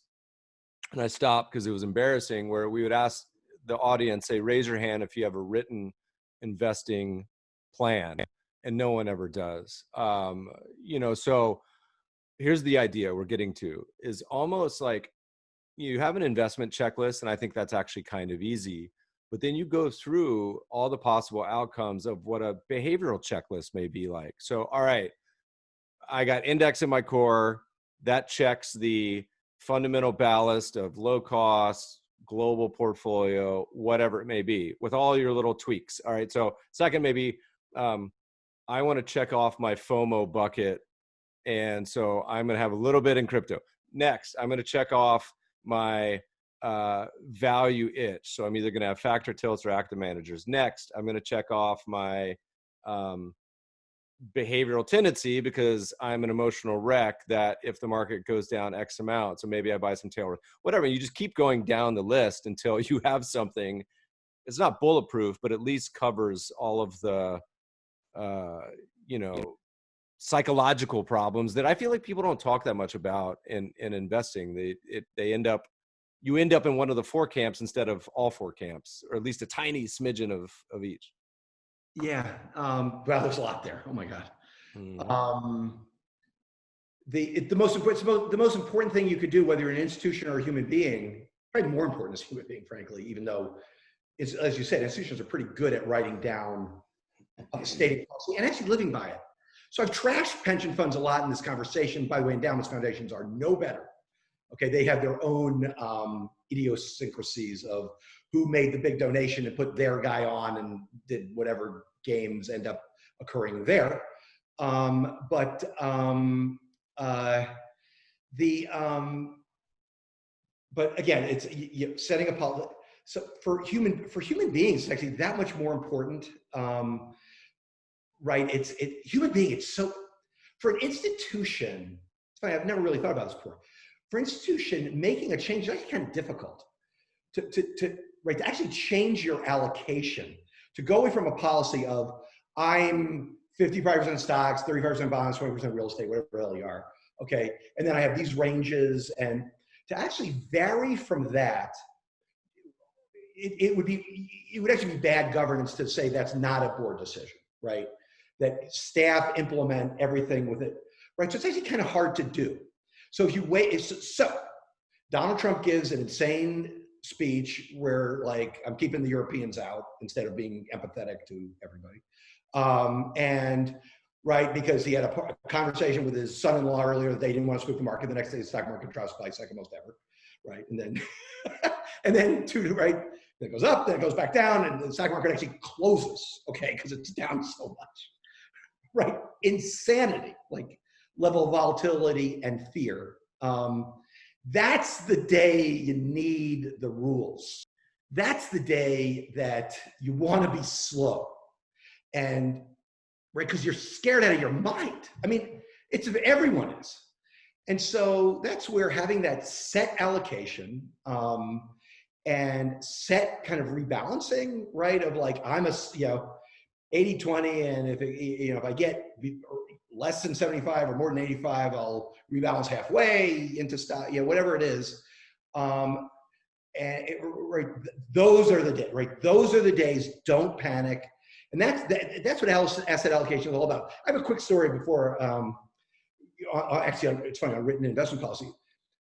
and I stopped because it was embarrassing, where we would ask the audience, say, raise your hand if you have a written investing plan, and no one ever does. So here's the idea we're getting to, is almost like, you have an investment checklist, and I think that's actually kind of easy, but then you go through all the possible outcomes of what a behavioral checklist may be like. So, all right, I got index in my core, that checks the fundamental ballast of low cost, global portfolio, whatever it may be, with all your little tweaks. All right, so second, maybe I want to check off my FOMO bucket, and so I'm going to have a little bit in crypto. Next, I'm going to check off my value itch. So I'm either going to have factor tilts or active managers. Next, I'm going to check off my behavioral tendency, because I'm an emotional wreck that if the market goes down X amount, so maybe I buy some tail risk, whatever. You just keep going down the list until you have something. It's not bulletproof, but at least covers all of the, psychological problems that I feel like people don't talk that much about in investing. You end up in one of the 4 camps instead of all 4 camps, or at least a tiny smidgen of each. Yeah. Well, there's a lot there. Oh my God. Mm-hmm. The most important thing you could do, whether you're an institution or a human being, probably more important as a human being, frankly, even though it's, as you said, institutions are pretty good at writing down a stated policy and actually living by it. So I've trashed pension funds a lot in this conversation. By the way, endowments foundations are no better. Okay, they have their own idiosyncrasies of who made the big donation and put their guy on and did whatever games end up occurring there. But again, it's setting a policy. So for human beings, it's actually that much more important. Right? Human being. It's so, for an institution. It's funny. I've never really thought about this before. For institution, making a change is actually kind of difficult to actually change your allocation, to go away from a policy of I'm 55% stocks, 35% bonds, 20% real estate, whatever the hell you are. Okay. And then I have these ranges, and to actually vary from that, it would actually be bad governance to say that's not a board decision, right? That staff implement everything with it, right? So it's actually kind of hard to do. So if you wait, so Donald Trump gives an insane speech where, like, I'm keeping the Europeans out instead of being empathetic to everybody. Because he had a conversation with his son-in-law earlier that they didn't want to spook the market. The next day, the stock market drops by second most ever, right? And then, then it goes up, then it goes back down, and the stock market actually closes, okay, because it's down so much, right? Insanity, like level of volatility and fear. That's the day you need the rules. That's the day that you want to be slow. And right, because you're scared out of your mind. I mean, everyone is. And so that's where having that set allocation and set kind of rebalancing, right? Of like, I'm a, 80-20, and if I get less than 75 or more than 85, I'll rebalance halfway into stock, whatever it is. Right, those are the days, right? Those are the days. Don't panic. And that's what asset allocation is all about. I have a quick story before, actually, it's funny, on written investment policy.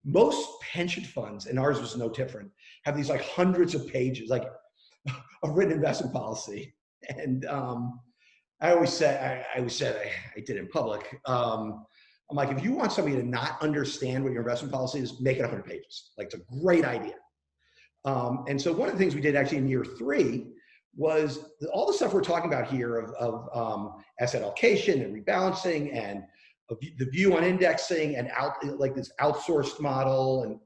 Most pension funds, and ours was no different, have these like hundreds of pages, like of written investment policy. And I always said, I did it in public. I'm like, if you want somebody to not understand what your investment policy is, make it 100 pages. Like, it's a great idea. And so one of the things we did actually in year 3 was all the stuff we're talking about here of asset allocation and rebalancing and the view on indexing and like this outsourced model and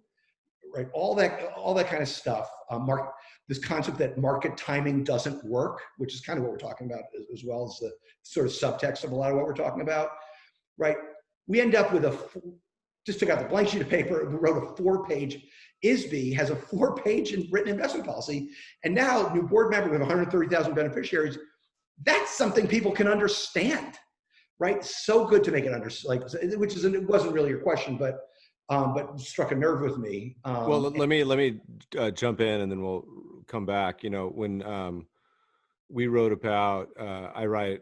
right, all that kind of stuff. This concept that market timing doesn't work, which is kind of what we're talking about as well as the sort of subtext of a lot of what we're talking about, right? We end up with just took out the blank sheet of paper, wrote a 4-page, ISBI has a 4-page written investment policy. And now, new board member with 130,000 beneficiaries, that's something people can understand, right? So good to make it it wasn't really your question, but struck a nerve with me. Well, let me jump in and then we'll come back. When we wrote about, I write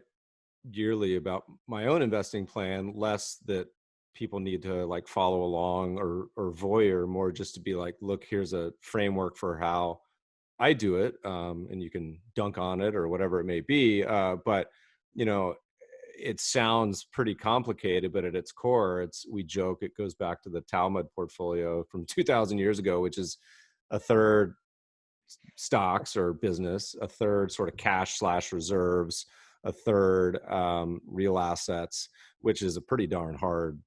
yearly about my own investing plan, less that people need to like follow along or voyeur, more just to be like, look, here's a framework for how I do it, and you can dunk on it or whatever it may be. But it sounds pretty complicated, but at its core, we joke, it goes back to the Talmud portfolio from 2,000 years ago, which is a third stocks or business, a third sort of cash/reserves, a third real assets, which is a pretty darn hard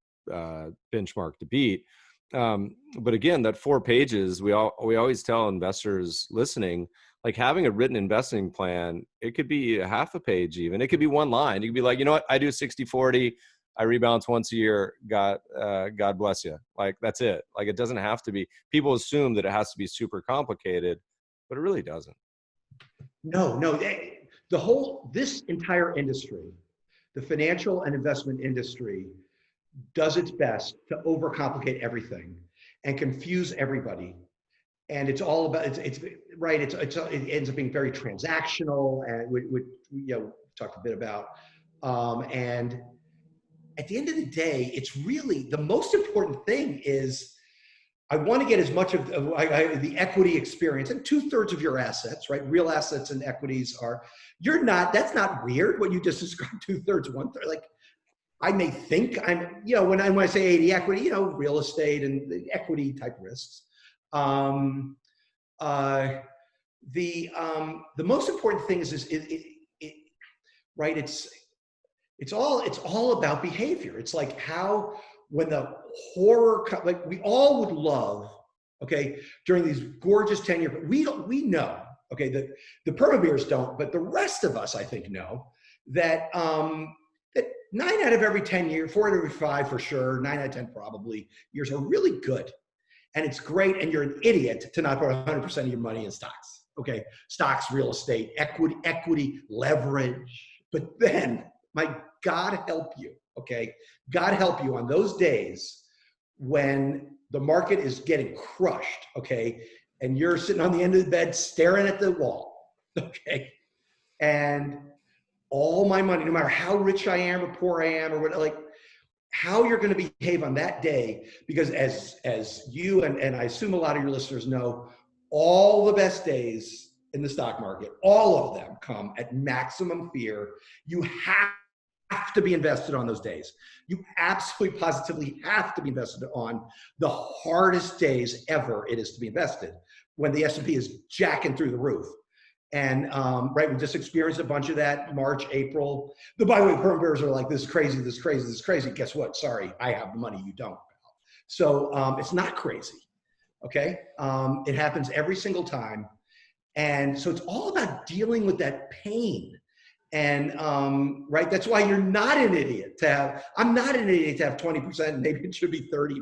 benchmark to beat. But again, that 4 pages, we always tell investors listening, like having a written investing plan, it could be a half a page even. It could be 1 line. You could be like, you know what, I do 60-40. I rebalance once a year. God bless you. Like, that's it. Like, it doesn't have to be. People assume that it has to be super complicated, but it really doesn't. No. This entire industry, the financial and investment industry, does its best to overcomplicate everything and confuse everybody. And it's all about, it ends up being very transactional, and we talked a bit about. And at the end of the day, it's really, the most important thing is, I want to get as much of the equity experience, and 2/3 of your assets, right? Real assets and equities that's not weird when you just describe 2/3, 1/3. Like, I may think when I say 80 equity, real estate and the equity type risks. The most important thing is right? It's all about behavior. It's like how, when the horror, like we all would love, okay, during these gorgeous 10-year, but we know, okay, that the perma-bears don't, but the rest of us, I think, know that that 9 out of every 10 years, 4 out of every 5 for sure, 9 out of 10 probably years are really good. And it's great, and you're an idiot to not put 100% of your money in stocks, okay? Stocks, real estate, equity, leverage. But then, my God help you, okay? God help you on those days when the market is getting crushed, okay? And you're sitting on the end of the bed staring at the wall, okay? And all my money, no matter how rich I am or poor I am or what, like, how you're going to behave on that day, because as you and I assume a lot of your listeners know, all the best days in the stock market, all of them come at maximum fear. You have to be invested on those days. You absolutely positively have to be invested on the hardest days ever it is to be invested, when the S&P is jacking through the roof. And right, we just experienced a bunch of that March, April. By the way, perm bears are like, this is crazy, this is crazy, this is crazy. Guess what? Sorry, I have the money, you don't. So it's not crazy, okay? It happens every single time. And so it's all about dealing with that pain. And right, that's why you're not an idiot to have, I'm not an idiot to have 20%, maybe it should be 30.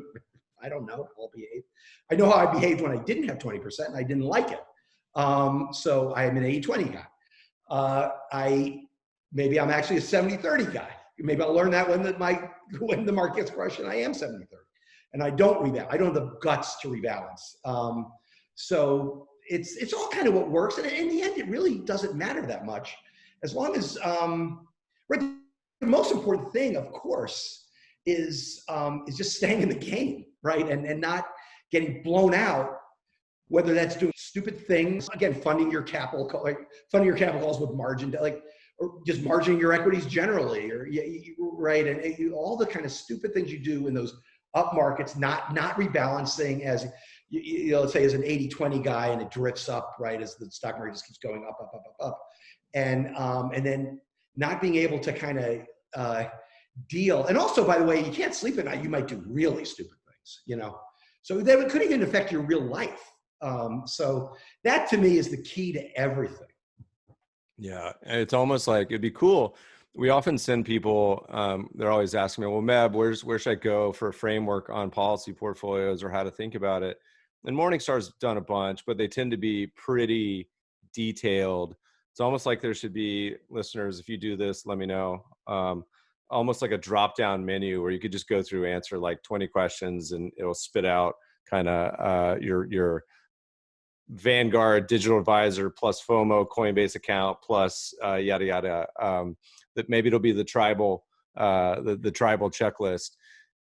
I don't know, I'll behave. I know how I behaved when I didn't have 20% and I didn't like it. So I am an 80-20 guy. Maybe I'm actually a 70-30 guy. Maybe I'll learn that when the market gets crushed and I am 70-30. And I don't rebalance. I don't have the guts to rebalance. So it's all kind of what works. And in the end, it really doesn't matter that much. As long as, right, the most important thing, of course, is just staying in the game, right? And not getting blown out, whether that's doing stupid things, again, funding your capital calls with margin, like, or just margining your equities generally, or right, and all the kind of stupid things you do in those up markets, not rebalancing as, let's say as an 80-20 guy and it drifts up, right, as the stock market just keeps going up. And then not being able to kind of deal. And also, by the way, you can't sleep at night. You might do really stupid things, So that could even affect your real life. So that to me is the key to everything. Yeah, and it's almost like it'd be cool. We often send people, they're always asking me, well, Meb, where should I go for a framework on policy portfolios or how to think about it? And Morningstar's done a bunch, but they tend to be pretty detailed. It's almost like there should be, listeners, if you do this, let me know, almost like a drop-down menu where you could just go through, answer like 20 questions and it'll spit out kind of your Vanguard digital advisor plus FOMO Coinbase account plus yada yada. That maybe it'll be the tribal checklist.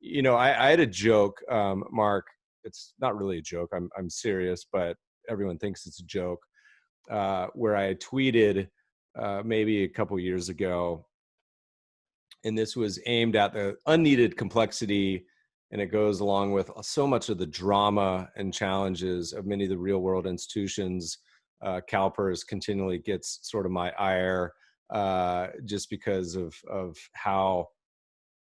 I had a joke, Mark. It's not really a joke. I'm serious, but everyone thinks it's a joke. Where I tweeted maybe a couple years ago, and this was aimed at the unneeded complexity. And it goes along with so much of the drama and challenges of many of the real world institutions. CalPERS continually gets sort of my ire just because of how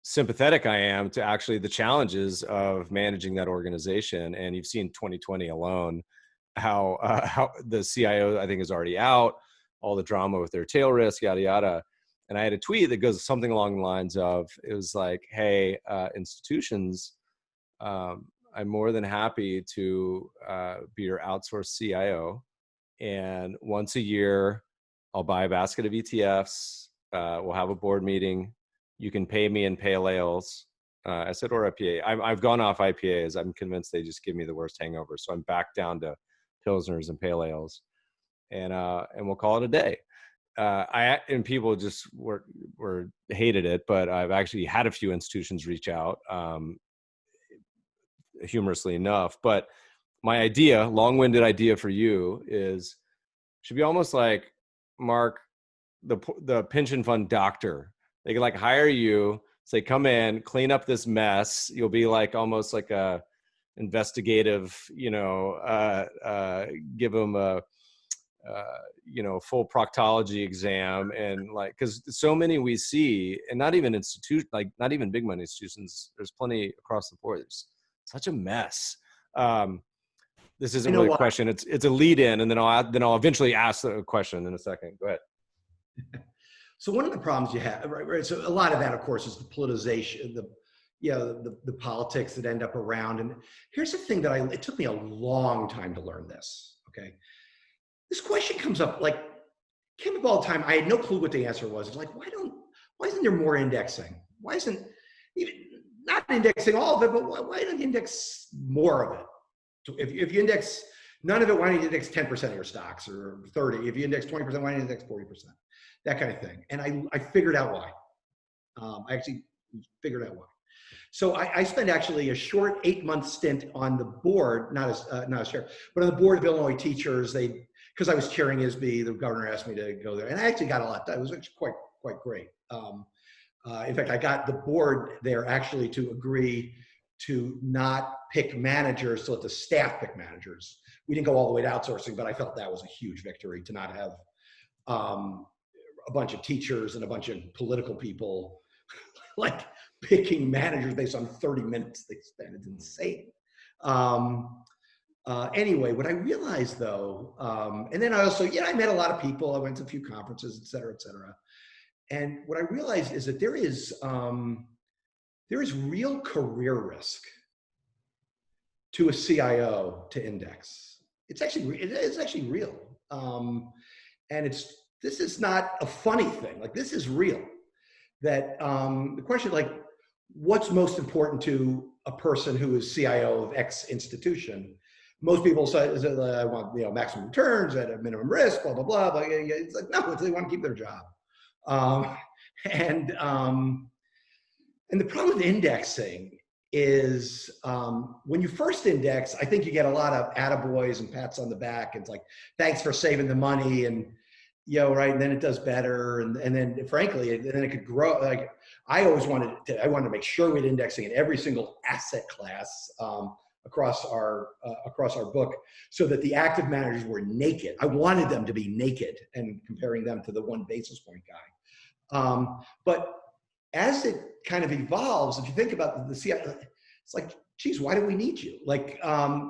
sympathetic I am to actually the challenges of managing that organization. And you've seen 2020 alone, how the CIO, I think, is already out, all the drama with their tail risk, yada, yada. And I had a tweet that goes something along the lines of, it was like, hey, institutions, I'm more than happy to be your outsourced CIO. And once a year, I'll buy a basket of ETFs. We'll have a board meeting. You can pay me in pale ales. I said, or IPA. I've gone off IPAs. I'm convinced they just give me the worst hangover. So I'm back down to Pilsners and pale ales. And we'll call it a day. And people just were hated it, but I've actually had a few institutions reach out, humorously enough. But my idea, long-winded idea for you is, should be almost like, Mark, the pension fund doctor. They can like hire you, say, come in, clean up this mess. You'll be like almost like a investigative, give them a full proctology exam. And like, because so many we see, and not even not even big money institutions, there's plenty across the board. There's such a mess. This isn't really a question. It's a lead in, and then I'll eventually ask the question in a second. Go ahead. So one of the problems you have, right? So a lot of that, of course, is the politicization, the politics that end up around. And here's the thing it took me a long time to learn this. Okay. This question came up all the time. I had no clue what the answer was. It's like, why isn't there more indexing? Why isn't even not indexing all of it, but why don't you index more of it? If you index none of it, why don't you index 10% of your stocks or 30? If you index 20%, why don't you index 40%? That kind of thing. And I figured out why. I actually figured out why. So I spent actually a short 8-month stint on the board, not as chair, but on the board of Illinois teachers. Because I was chairing ISBI, the governor asked me to go there, and I actually got a lot done. It was actually quite great. In fact, I got the board there actually to agree to not pick managers, to let the staff pick managers. We didn't go all the way to outsourcing, but I felt that was a huge victory to not have a bunch of teachers and a bunch of political people like picking managers based on 30 minutes they spend. It's insane. Anyway, what I realized though, and then I also, I met a lot of people. I went to a few conferences, et cetera, et cetera. And what I realized is that there is real career risk to a CIO to index. It is actually real. And this is not a funny thing. Like, this is real. That the question, like, what's most important to a person who is CIO of X institution? Most people say, I want maximum returns at a minimum risk, blah, blah, blah. But it's like, no, they want to keep their job. And the problem with indexing is when you first index, I think you get a lot of attaboys and pats on the back. It's like, thanks for saving the money, and right. And then it does better, and then frankly, then it could grow. Like, I wanted to make sure we had indexing in every single asset class across our book, so that the active managers were naked. I wanted them to be naked, and comparing them to the 1 basis point guy. But as it kind of evolves, if you think about the CIO, it's like, geez, why do we need you? Like,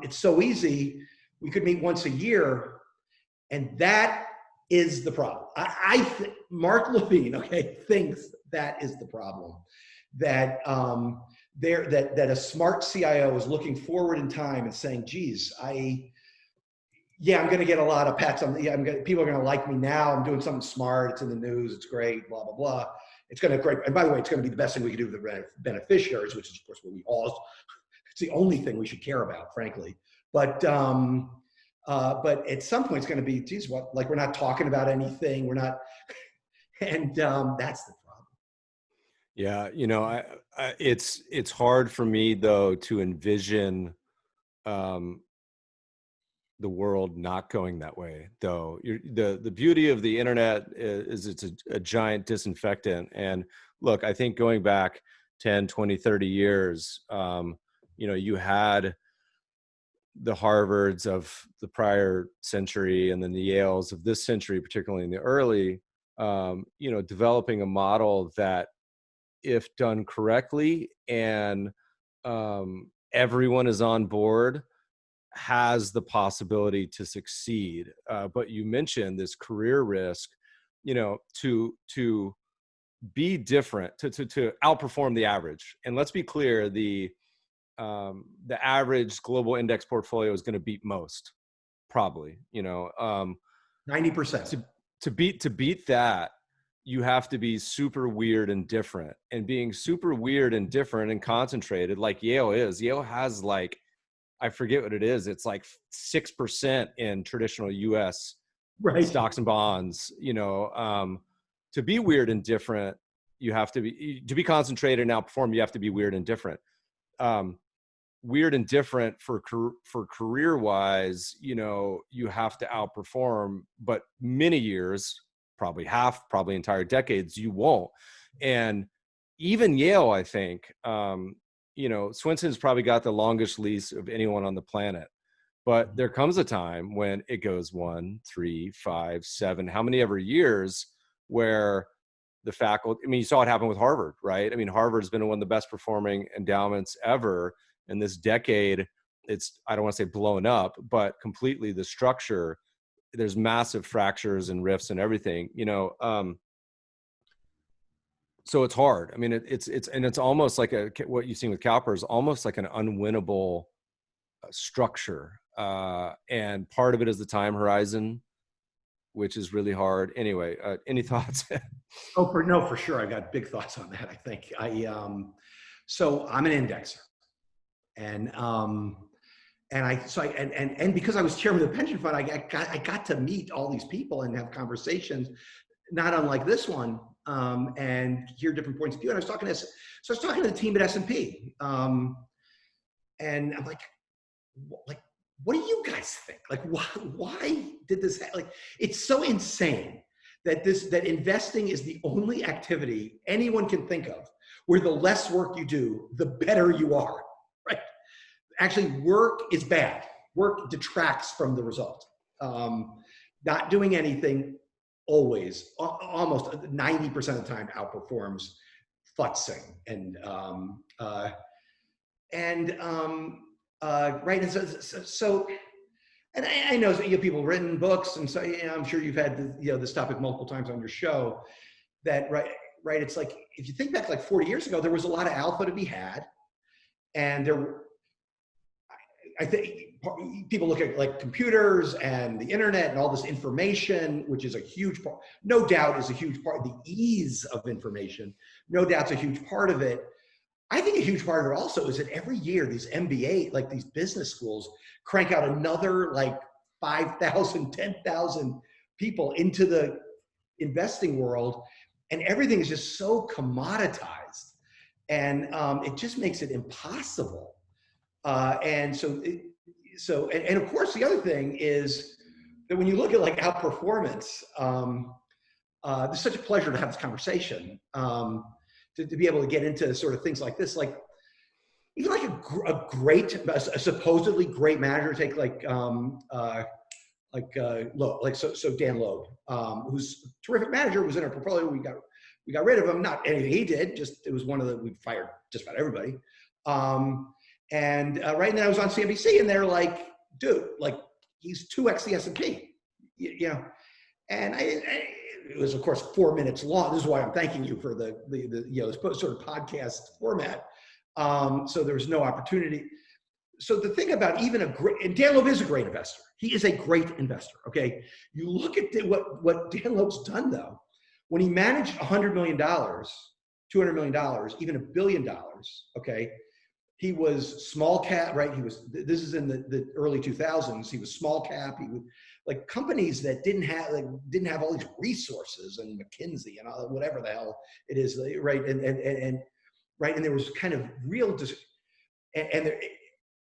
it's so easy. We could meet once a year, and that is the problem. Marc Levine, thinks that is the problem. That that a smart CIO is looking forward in time and saying, geez, I'm going to get a lot of pats on the, people are going to like me now. I'm doing something smart. It's in the news. It's great, blah, blah, blah. It's going to great. And by the way, it's going to be the best thing we can do for the beneficiaries, which is, of course, what it's the only thing we should care about, frankly. But at some point it's going to be, geez, what, like, we're not talking about anything. We're not, and that's the problem. Yeah. It's hard for me though to envision the world not going that way, though. The beauty of the internet is it's a giant disinfectant. And look, I think going back 10, 20, 30 years, you had the Harvards of the prior century, and then the Yales of this century, particularly in the early, developing a model that, if done correctly and everyone is on board, has the possibility to succeed. But you mentioned this career risk, to be different, to outperform the average. And let's be clear, the average global index portfolio is going to beat most, probably, 90%. To beat that, you have to be super weird and different. And being super weird and different and concentrated, like Yale is. Yale has, like, I forget what it is. It's like 6% in traditional U.S. right. stocks and bonds. To be weird and different, you have to be concentrated and outperform. You have to be weird and different. Weird and different for career wise, you have to outperform, but many years, probably half, probably entire decades, you won't. And even Yale, I think, Swenson's probably got the longest lease of anyone on the planet, but there comes a time when it goes 1, 3, 5, 7, how many ever years, where the faculty, you saw it happen with Harvard, right? Harvard's been one of the best performing endowments ever. In this decade, it's, I don't want to say blown up, but completely the structure, there's massive fractures and rifts and everything, so it's hard. It's almost like what you've seen with Cowper is almost like an unwinnable structure. And part of it is the time horizon, which is really hard. Anyway, any thoughts? For sure. I got big thoughts on that. I think so I'm an indexer, and because I was chairman of the pension fund, I got to meet all these people and have conversations, not unlike this one, and hear different points of view. And I was talking to the team at S&P, and I'm like, what do you guys think? Like, why did this happen? Like, it's so insane that investing is the only activity anyone can think of where the less work you do, the better you are. actually work is bad. Work detracts from the result. Not doing anything always, almost 90% of the time, outperforms futzing right. And so and I know that people have written books, and so I'm sure you've had this topic multiple times on your show. That right. It's like if you think back like 40 years ago, there was a lot of alpha to be had, and I think people look at like computers and the internet and all this information, which is a huge part. No doubt is a huge part. The ease of information, no doubt's a huge part of it. I think a huge part of it also is that every year these MBA, like these business schools, crank out another like 5,000, 10,000 people into the investing world, and everything is just so commoditized, and it just makes it impossible. And of course, the other thing is that when you look at like outperformance, it's such a pleasure to have this conversation. To be able to get into sort of things like this, like even like a supposedly great manager, take so Dan Loeb, who's a terrific manager, was in our portfolio. We got rid of him. Not anything he did, just it was one of the, we fired just about everybody. And right now I was on CNBC, and they're like, dude, like he's 2x the S&P, and it was, of course, 4 minutes long. This is why I'm thanking you for the this sort of podcast format. So there was no opportunity. So the thing about and Dan Loeb is a great investor. He is a great investor. Okay, you look at what Dan Loeb's done though. When he managed $100 million, $200 million, even $1 billion. Okay, he was small cap, right? This is in the early 2000s. He was small cap. He would, like companies that didn't have all these resources, and McKinsey and all, whatever the hell it is, right? And right, and there was kind of real,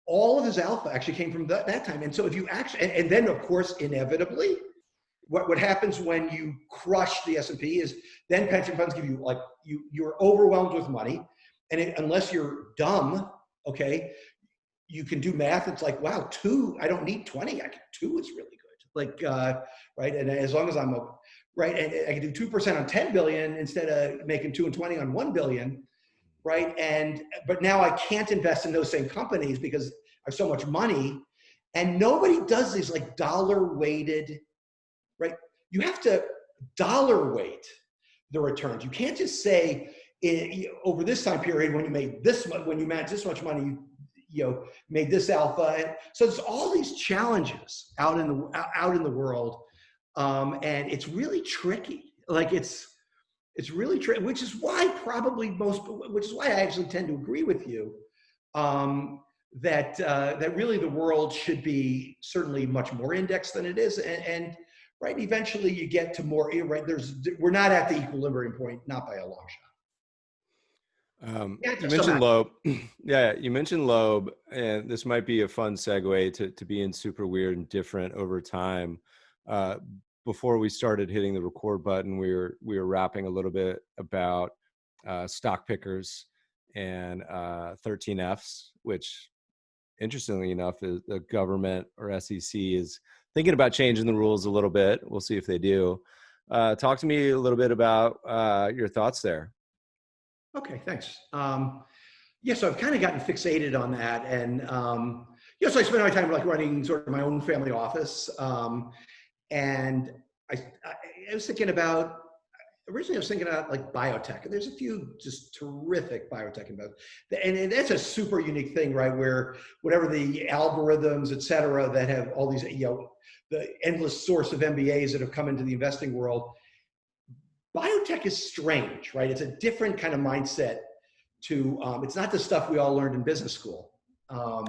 all of his alpha actually came from that time. And so if you actually, and then of course, inevitably, what happens when you crush the S&P is then pension funds give you like, you're overwhelmed with money, and unless you're dumb, okay, you can do math. It's like, wow, 2, I don't need 20. 2 is really good. Like, right. And as long as I'm right, and I can do 2% on 10 billion instead of making 2 and 20 on 1 billion. Right. But now I can't invest in those same companies because I have so much money, and nobody does these like dollar weighted, right? You have to dollar weight the returns. You can't just say over this time period, when you made this much, when you managed this much money, made this alpha. So there's all these challenges out in the world, and it's really tricky. Like it's really tricky, which is why I actually tend to agree with you, that really the world should be certainly much more indexed than it is, and right, eventually you get to more, right? We're not at the equilibrium point, not by a long shot. You mentioned Loeb. Yeah, you mentioned Loeb, and this might be a fun segue to being super weird and different over time. Before we started hitting the record button, we were rapping a little bit about stock pickers and 13Fs, which, interestingly enough, is the government or SEC is thinking about changing the rules a little bit. We'll see if they do. Talk to me a little bit about your thoughts there. Okay, thanks. So I've kind of gotten fixated on that, and so I spend my time like running sort of my own family office, and I was thinking about, originally I was thinking about like biotech, and there's a few just terrific biotech investors, and that's a super unique thing, right? Where whatever the algorithms, et cetera, that have all these, the endless source of MBAs that have come into the investing world. Biotech is strange, right? It's a different kind of mindset to, it's not the stuff we all learned in business school.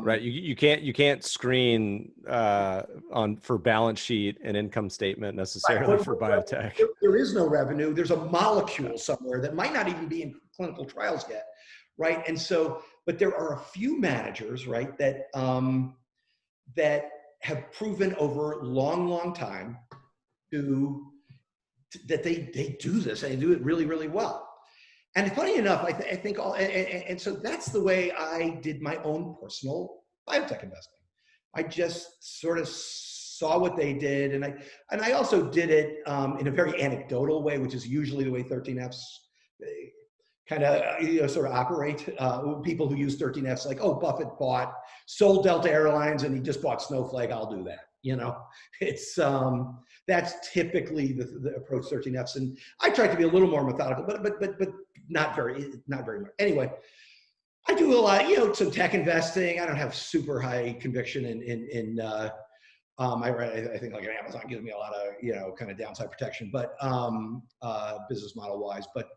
Right. You can't screen for balance sheet and income statement necessarily for biotech. There is no revenue. There's a molecule somewhere that might not even be in clinical trials yet, right? And so, but there are a few managers, right, that have proven over a long time that they do this, and they do it really, really well. And funny enough, I think and so that's the way I did my own personal biotech investing. I just sort of saw what they did, and I also did it in a very anecdotal way, which is usually the way 13Fs kind of sort of operate. People who use 13Fs like, oh, Buffett sold Delta Airlines, and he just bought Snowflake. I'll do that. It's that's typically the approach 13Fs, and I tried to be a little more methodical, but not very much. Anyway, I do a lot, some tech investing. I don't have super high conviction in I think like Amazon gives me a lot of kind of downside protection, but business model wise. But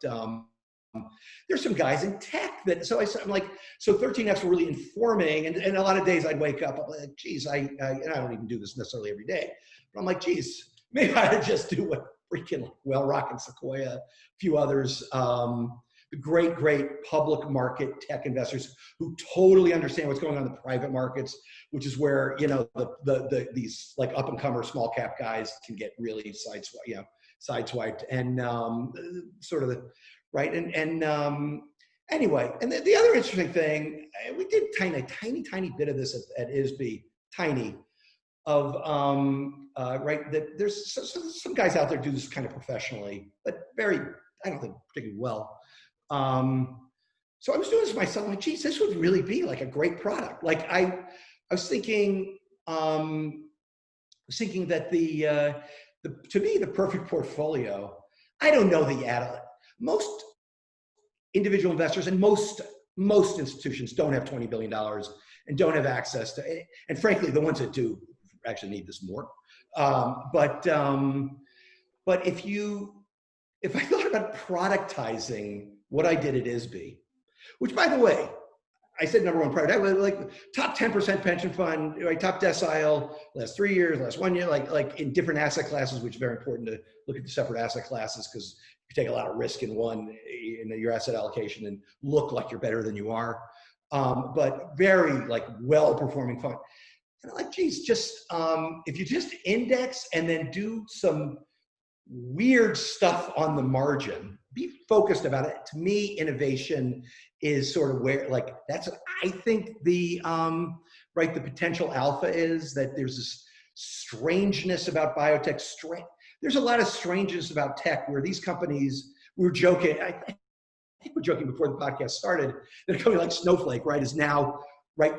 there's some guys in tech that I'm like, so 13Fs were really informing, and a lot of days I'd wake up, I'm like, geez, and I don't even do this necessarily every day, but I'm like, geez, maybe I ought to just do what freaking Wellrock and Sequoia, a few others, the great public market tech investors who totally understand what's going on in the private markets, which is where these like up and comer small cap guys can get really sideswiped, and sort of the right anyway. And the other interesting thing, we did tiny bit of this at ISBI, tiny, of right, that there's some guys out there do this kind of professionally, but I don't think particularly well. So I was doing this myself. I'm like, geez, this would really be like a great product. Like I was thinking that to me, the perfect portfolio, I don't know most individual investors and most institutions don't have $20 billion and don't have access to it. And frankly, the ones that do actually need this more. But if I thought about productizing what I did at ISBI, which by the way, I said number one product, I was like top 10% pension fund, right, top decile, last 3 years, last 1 year, like in different asset classes, which is very important to look at the separate asset classes, because you take a lot of risk in your asset allocation and look like you're better than you are. But very like well-performing fund. And I'm like, geez, just if you just index and then do some weird stuff on the margin, be focused about it. To me, innovation is sort of where, like, that's, I think the potential alpha is that there's this strangeness about biotech. There's a lot of strangeness about tech where these companies, we were joking, I think we're joking before the podcast started, that a company like Snowflake, right, is now, right,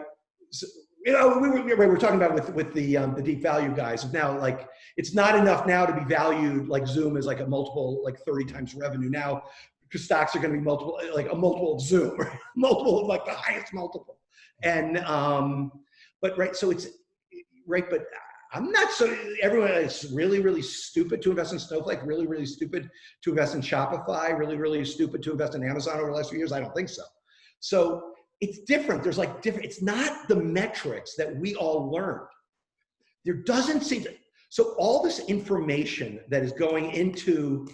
so, we were talking about with the deep value guys. Now, like, it's not enough now to be valued like Zoom is like a multiple, like 30 times revenue now, because stocks are going to be a multiple of Zoom, right? Multiple of like the highest multiple. And but right, so it's right, but I'm not so. Everyone is really stupid to invest in Snowflake. Really stupid to invest in Shopify. Really stupid to invest in Amazon over the last few years. I don't think so. So it's different. There's like different. It's not the metrics that we all learned. There doesn't seem to. So all this information that is going into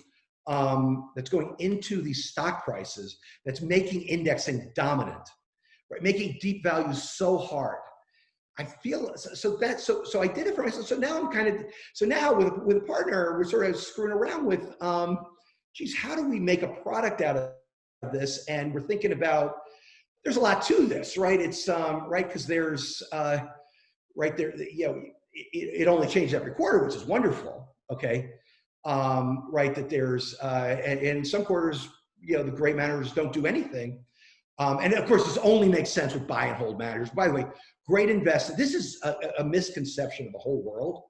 these stock prices, that's making indexing dominant, right? Making deep values so hard. I feel so I did it for myself. So now with a partner, we're sort of screwing around with, geez, how do we make a product out of this? And we're thinking about, there's a lot to this, right? It's right, because there's right there, it only changes every quarter, which is wonderful. Okay, right, that there's and in some quarters, the great managers don't do anything, and of course this only makes sense with buy and hold managers. By the way, great investors, this is a misconception of the whole world,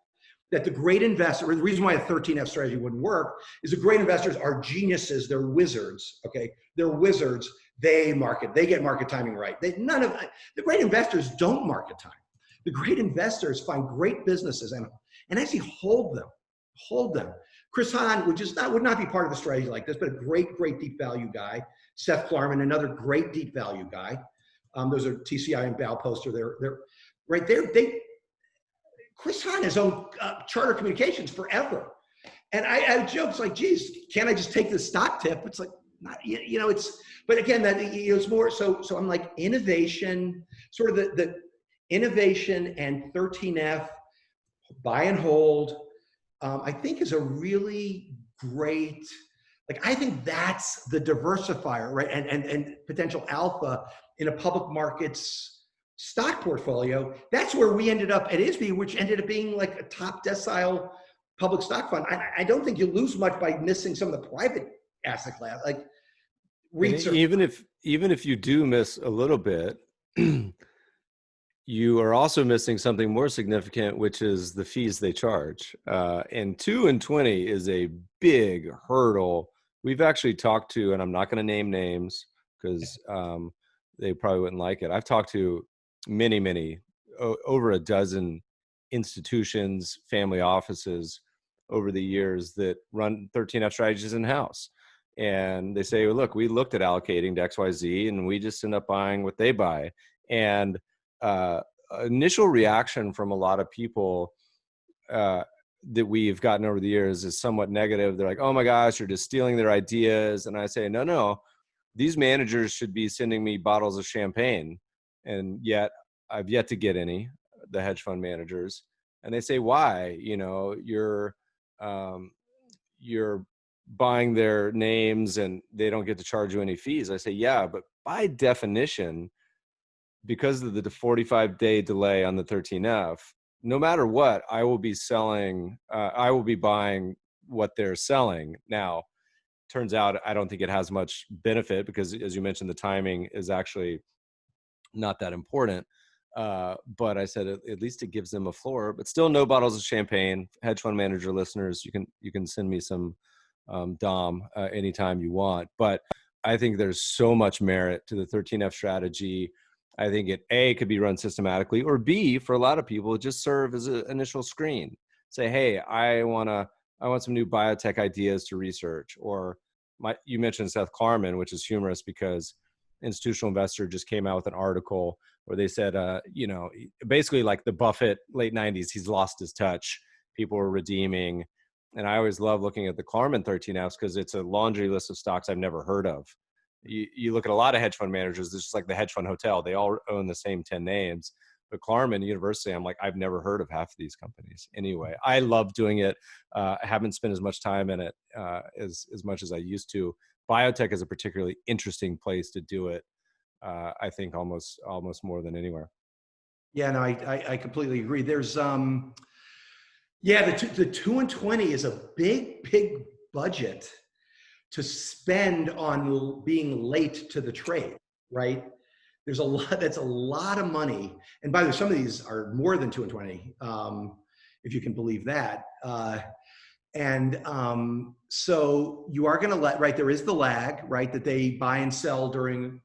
that the great investor, or the reason why a 13F strategy wouldn't work, is the great investors are geniuses, they're wizards. Okay, they're wizards. They get market timing right. None of the great investors don't market time. The great investors find great businesses and actually hold them. Chris Hahn would not be part of a strategy like this, but a great deep value guy. Seth Klarman, another great deep value guy. Those are TCI and Bauposter. They're right there. Chris Hahn has owned Charter Communications forever, and I had jokes like, "Geez, can't I just take this stock tip?" It's like, not, it's. But again, that it's more. So I'm like, innovation, sort of the innovation and 13F buy and hold. I think is a really great. Like, I think that's the diversifier, right? And potential alpha in a public markets stock portfolio, that's where we ended up at ISBI, which ended up being like a top decile public stock fund. I don't think you lose much by missing some of the private asset class, like And REITs are. even if you do miss a little bit, you are also missing something more significant, which is the fees they charge. And 2 and 20 is a big hurdle. We've actually talked to, and I'm not going to name names because they probably wouldn't like it. I've talked to many, over a dozen institutions, family offices over the years that run 13F strategies in-house. And they say, look, we looked at allocating to XYZ and we just end up buying what they buy. And initial reaction from a lot of people that we've gotten over the years is somewhat negative. They're like, oh my gosh, you're just stealing their ideas. And I say, no, these managers should be sending me bottles of champagne. And yet I've yet to get any, the hedge fund managers. And they say, why? You're buying their names and they don't get to charge you any fees. I say, yeah, but by definition, because of the 45-day delay on the 13F, no matter what, I will be buying what they're selling. Now, turns out I don't think it has much benefit because, as you mentioned, the timing is actually not that important. But I said at least it gives them a floor, but still no bottles of champagne. Hedge fund manager listeners, you can send me some Dom anytime you want. But I think there's so much merit to the 13F strategy. I think it A, could be run systematically, or B, for a lot of people, just serve as an initial screen. Say, hey, I want some new biotech ideas to research. Or you mentioned Seth Klarman, which is humorous because Institutional Investor just came out with an article where they said, basically like the Buffett late 90s, he's lost his touch. People were redeeming. And I always love looking at the Klarman 13Fs because it's a laundry list of stocks I've never heard of. You look at a lot of hedge fund managers, it's just like the hedge fund hotel. They all own the same 10 names. But Klarman University, I'm like, I've never heard of half of these companies. Anyway, I love doing it. I haven't spent as much time in it as much as I used to. Biotech is a particularly interesting place to do it. I think almost more than anywhere. Yeah, no, I completely agree. There's the 2 and 20 is a big budget to spend on being late to the trade, right? There's a lot, that's a lot of money. And by the way, some of these are more than 2 and 20, if you can believe that. So you are gonna right, there is the lag, right? That they buy and sell during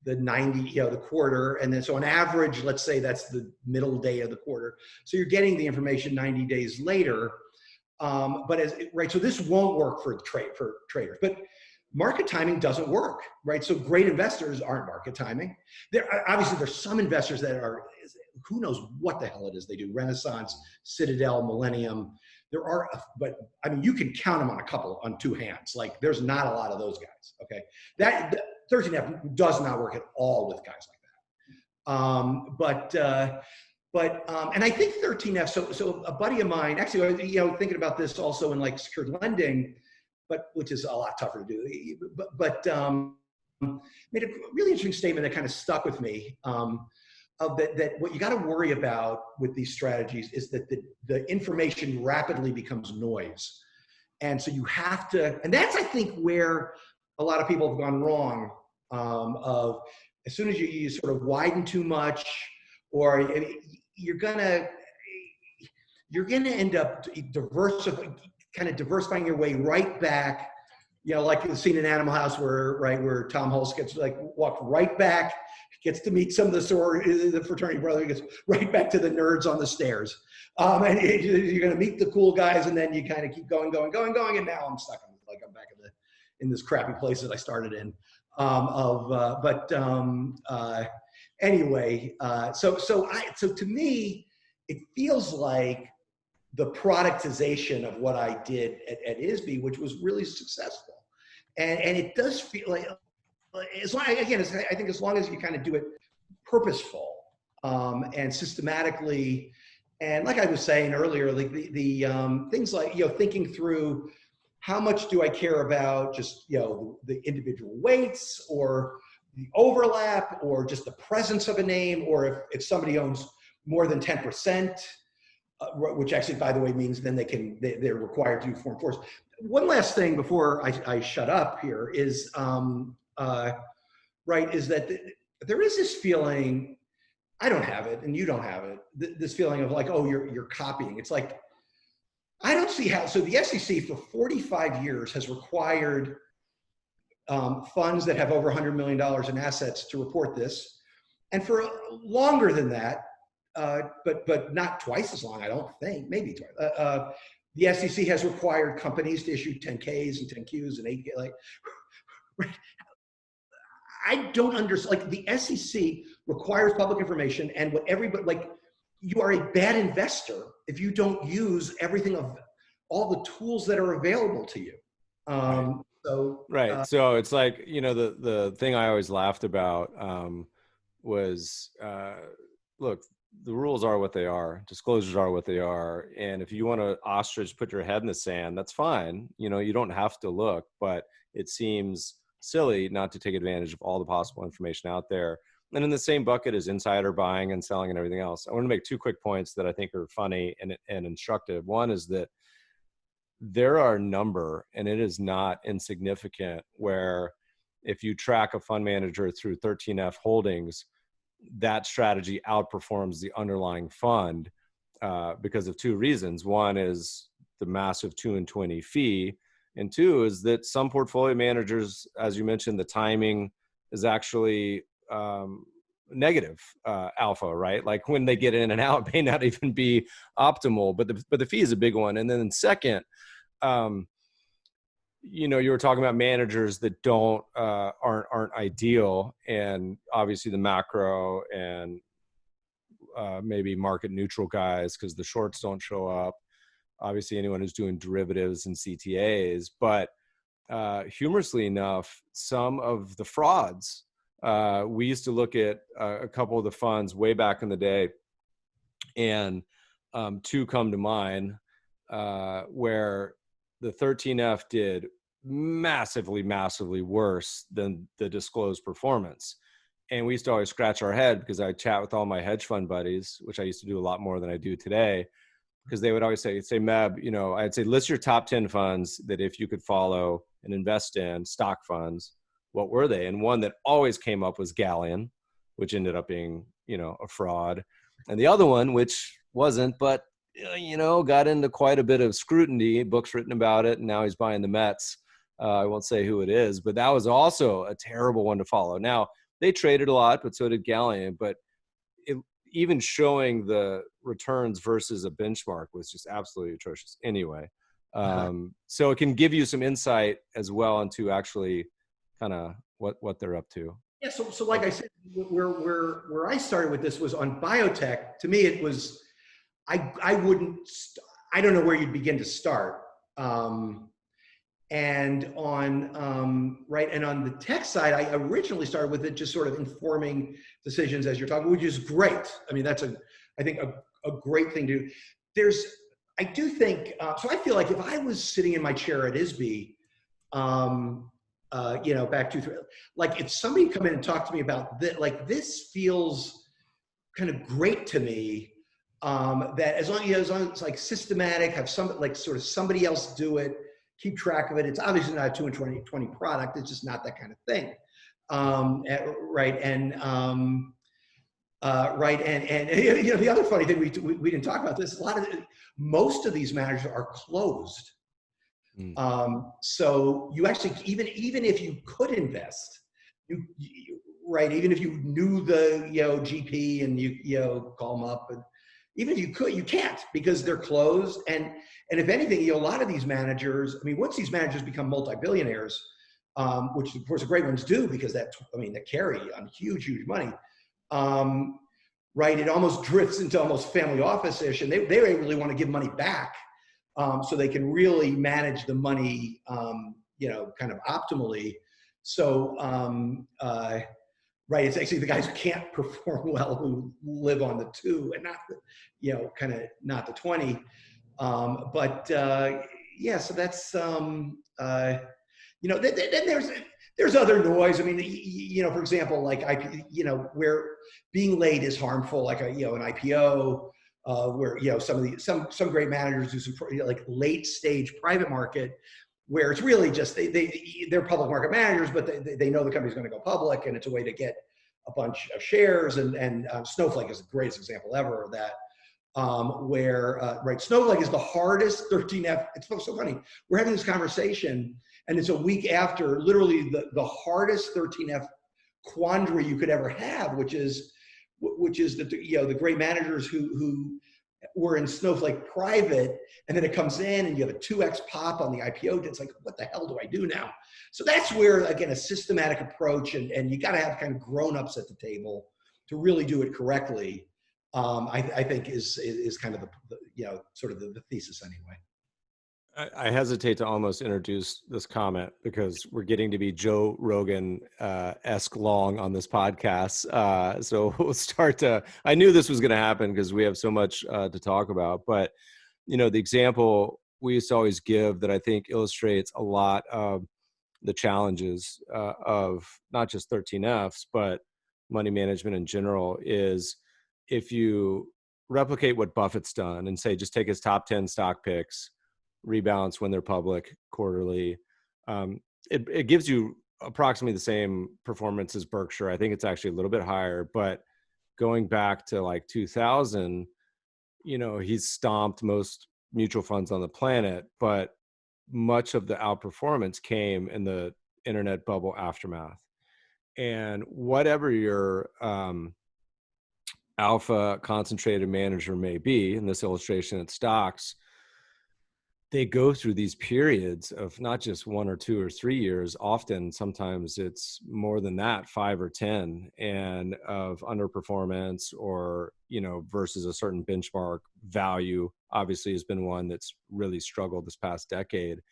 the 90, the quarter. And then, so on average, let's say that's the middle day of the quarter. So you're getting the information 90 days later. So this won't work for traders, but market timing doesn't work, right? So great investors aren't market timing. Obviously there's some investors that are, who knows what the hell it is they do. Renaissance, Citadel, Millennium. There are, but I mean, you can count them on 2 hands. Like there's not a lot of those guys. Okay. That 13F does not work at all with guys like that. And I think 13F, so a buddy of mine, actually, thinking about this also in like secured lending, which is a lot tougher to do, made a really interesting statement that kind of stuck with me, that what you got to worry about with these strategies is that the information rapidly becomes noise. And so you have to, and that's, I think, where a lot of people have gone wrong, of as soon as you sort of widen too much, or you're gonna end up diversifying your way right back, like the scene in Animal House where Tom Hulse gets walked right back, gets to meet some of the fraternity brother, gets right back to the nerds on the stairs. And you're gonna meet the cool guys, and then you kind of keep going, and now I'm stuck. I'm back in this crappy place that I started in. Anyway, so to me, it feels like the productization of what I did at ISBI, which was really successful, and it does feel like, as long as you kind of do it purposeful and systematically, and like I was saying earlier, like the things like thinking through how much do I care about just the individual weights or the overlap or just the presence of a name, or if somebody owns more than 10%, which actually, by the way, means then they're required to do Form 4s. One last thing before I shut up here is, is that there is this feeling, I don't have it and you don't have it, this feeling of like, oh, you're copying. It's like, I don't see how. So the SEC for 45 years has required funds that have over $100 million in assets to report this. And for longer than that, but not twice as long, I don't think, maybe twice. The SEC has required companies to issue 10Ks and 10Qs and 8K. Like, right. I don't understand. Like, the SEC requires public information, and what everybody, like, you are a bad investor if you don't use everything of all the tools that are available to you. So it's like, the thing I always laughed about was, look, the rules are what they are, disclosures are what they are. And if you want to ostrich, put your head in the sand, that's fine. You don't have to look, but it seems silly not to take advantage of all the possible information out there. And in the same bucket as insider buying and selling and everything else, I want to make 2 quick points that I think are funny and instructive. One is that there are a number, and it is not insignificant, where if you track a fund manager through 13F holdings, that strategy outperforms the underlying fund because of 2 reasons. One is the massive 2 and 20 fee. And 2 is that some portfolio managers, as you mentioned, the timing is actually negative alpha, right? Like, when they get in and out, it may not even be optimal, but the fee is a big one. And then second, you were talking about managers that aren't ideal, and obviously the macro and maybe market neutral guys, because the shorts don't show up. Obviously anyone who's doing derivatives and CTAs, but humorously enough, some of the frauds, we used to look at a couple of the funds way back in the day, and 2 come to mind where the 13F did massively worse than the disclosed performance. And we used to always scratch our head, because I chat with all my hedge fund buddies, which I used to do a lot more than I do today, because they would always say, Meb, I'd say, list your top 10 funds that if you could follow and invest in, stock funds, what were they? And one that always came up was Galleon, which ended up being, a fraud. And the other one, which wasn't, but, got into quite a bit of scrutiny, books written about it, and now he's buying the Mets. I won't say who it is, but that was also a terrible one to follow. Now, they traded a lot, but so did Galleon. But even showing the returns versus a benchmark was just absolutely atrocious anyway. So it can give you some insight as well into actually kind of what they're up to. Yeah, so like I said, where I started with this was on biotech. To me, it was, I don't know where you'd begin to start. And on and on the tech side, I originally started with it just sort of informing decisions as you're talking, which is great. I mean, that's I think a great thing to do. I do think, so I feel like if I was sitting in my chair at ISBI, back 2, 3, like, if somebody come in and talk to me about this, like, this feels kind of great to me, that as long as it's like systematic, have somebody else do it, keep track of it. It's obviously not a 2 and 20 product. It's just not that kind of thing. And the other funny thing, we didn't talk about this, most of these managers are closed. So you actually, even if you could invest, even if you knew the GP and you call them up, and even if you could, you can't, because they're closed. And if anything, a lot of these managers, I mean, once these managers become multi-billionaires, which of course the great ones do, because they carry on huge money, it almost drifts into almost family office-ish, and they really want to give money back, so they can really manage the money, kind of optimally. So, it's actually the guys who can't perform well who live on the 2 and not the, kind of not the 20. So that's, then there's other noise. I mean, for example, like where being late is harmful, like an IPO, where some great managers do some like late stage private market, where it's really just they're public market managers, but they know the company's going to go public, and it's a way to get a bunch of shares. And Snowflake is the greatest example ever of that. Where Snowflake is the hardest 13F. It's so funny. We're having this conversation, and it's a week after literally the hardest 13F quandary you could ever have, which is the great managers who were in Snowflake private, and then it comes in and you have a 2x pop on the IPO. It's like, what the hell do I do now? So that's where, again, a systematic approach, and you got to have kind of grown-ups at the table to really do it correctly. I think is kind of the sort of the thesis anyway. I hesitate to almost introduce this comment because we're getting to be Joe Rogan-esque long on this podcast. So we'll start to, I knew this was going to happen because we have so much to talk about, but the example we used to always give that I think illustrates a lot of the challenges of not just 13Fs, but money management in general is if you replicate what Buffett's done and say, just take his top 10 stock picks, rebalance when they're public quarterly, it gives you approximately the same performance as Berkshire. I think it's actually a little bit higher, but going back to like 2000, he's stomped most mutual funds on the planet, but much of the outperformance came in the internet bubble aftermath. And whatever your alpha concentrated manager may be, in this illustration it's stocks, they go through these periods of not just 1 or 2 or 3 years, often sometimes it's more than that, 5 or 10, and of underperformance or versus a certain benchmark value obviously has been one that's really struggled this past decade,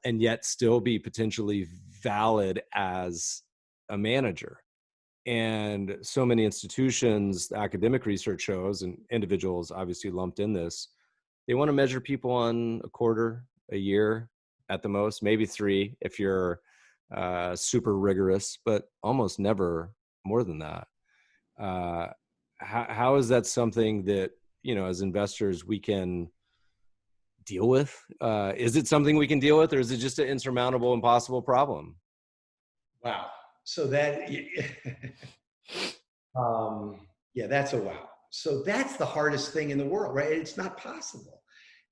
and yet still be potentially valid as a manager. And so many institutions, academic research shows, and individuals obviously lumped in this, they want to measure people on a quarter, a year at the most, maybe 3 if you're super rigorous, but almost never more than that. How is that something that, as investors, we can deal with? Is it something we can deal with, or is it just an insurmountable, impossible problem? Wow. So that, that's a wow. So that's the hardest thing in the world, right? It's not possible.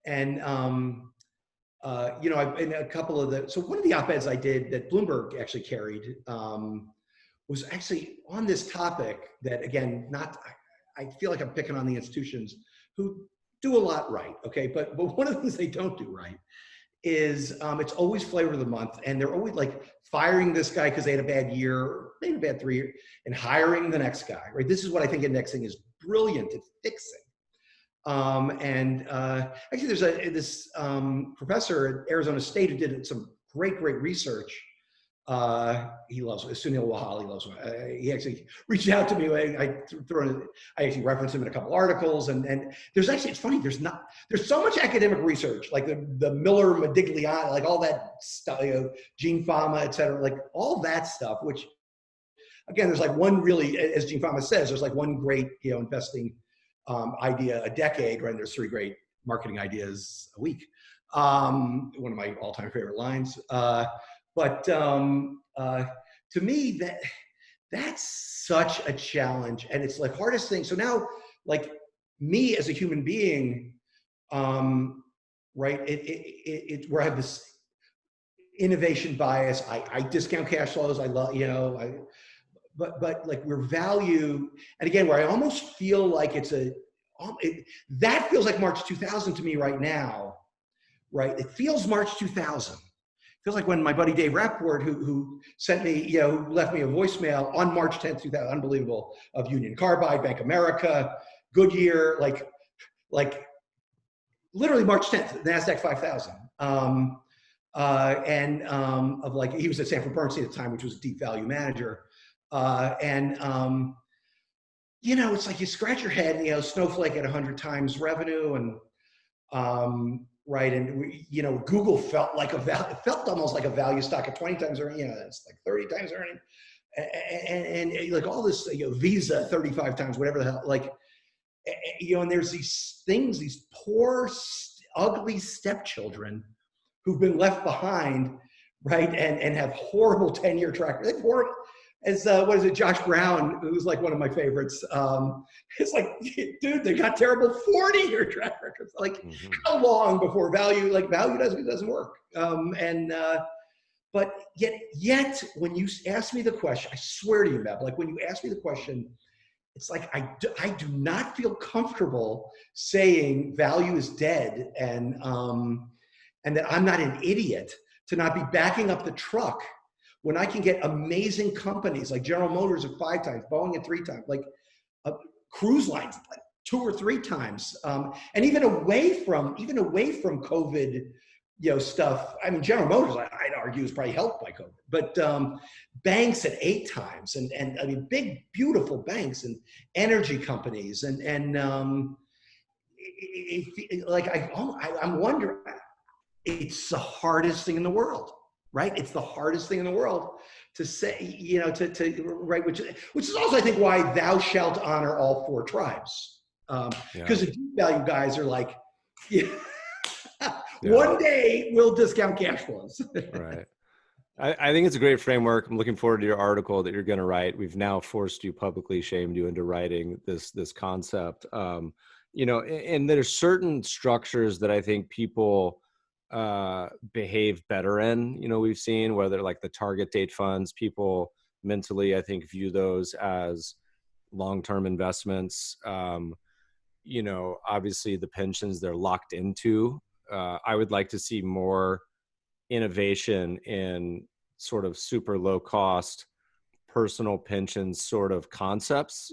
And, I've been a couple of so one of the op-eds I did that Bloomberg actually carried was actually on this topic that, again, I feel like I'm picking on the institutions who do a lot right, okay? But one of the things they don't do right is it's always flavor of the month, and they're always like firing this guy because they had a bad year, maybe a bad 3 years, and hiring the next guy, right? This is what I think indexing is brilliant at fixing. Actually, there's this professor at Arizona State who did some great research. He loves Sunil Wahal. He loves. He actually reached out to me. I actually referenced him in a couple articles. And there's actually, it's funny. There's so much academic research, like the Miller Modigliani, like all that stuff, Gene Fama, et cetera, like all that stuff. Which, again, there's like one really, as Gene Fama says, there's like one great investing idea a decade, right? And there's 3 great marketing ideas a week. One of my all-time favorite lines. But to me, that's such a challenge, and it's like hardest thing. So now, like me as a human being, right? Where I have this innovation bias. I discount cash flows. I love, but like we're value, and again, where I almost feel like that feels like March 2000 to me right now, right? It feels March 2000. Feels like when my buddy Dave Rappaport, who sent me, who left me a voicemail on March 10th, 2000, unbelievable, of Union Carbide, Bank America, Goodyear, like literally March 10th, NASDAQ 5000. Of like, he was at Sanford Bernstein at the time, which was a deep value manager. It's like you scratch your head, Snowflake at 100 times revenue, and right? And Google felt like it felt almost like a value stock at 20 times earning. It's like 30 times earning, and like all this, Visa 35 times, whatever the hell, like, and there's these things, these poor, ugly stepchildren who've been left behind, right? And have horrible 10-year track records. As what is it, Josh Brown, who's like one of my favorites. It's like, dude, they got terrible 40-year track records. Like, how long before value doesn't work? But yet, when you ask me the question, I swear to you, Meb, like when you ask me the question, it's like I do not feel comfortable saying value is dead, and that I'm not an idiot to not be backing up the truck when I can get amazing companies like General Motors at 5 times, Boeing at 3 times, like cruise lines like 2 or 3 times, and even away from COVID, stuff. I mean, General Motors, I'd argue, is probably helped by COVID, but banks at 8 times, and I mean, big, beautiful banks and energy companies, and I'm wondering. It's the hardest thing in the world, right? It's the hardest thing in the world to say, right, which is also, I think, why thou shalt honor all 4 tribes. Because the deep value guys are like, one day we'll discount cash flows. Right. I think it's a great framework. I'm looking forward to your article that you're going to write. We've now forced you, publicly shamed you into writing this concept. And there's certain structures that I think people behave better in. We've seen whether like the target date funds, people mentally, I think, view those as long-term investments. Obviously the pensions they're locked into. I would like to see more innovation in sort of super low cost personal pensions sort of concepts,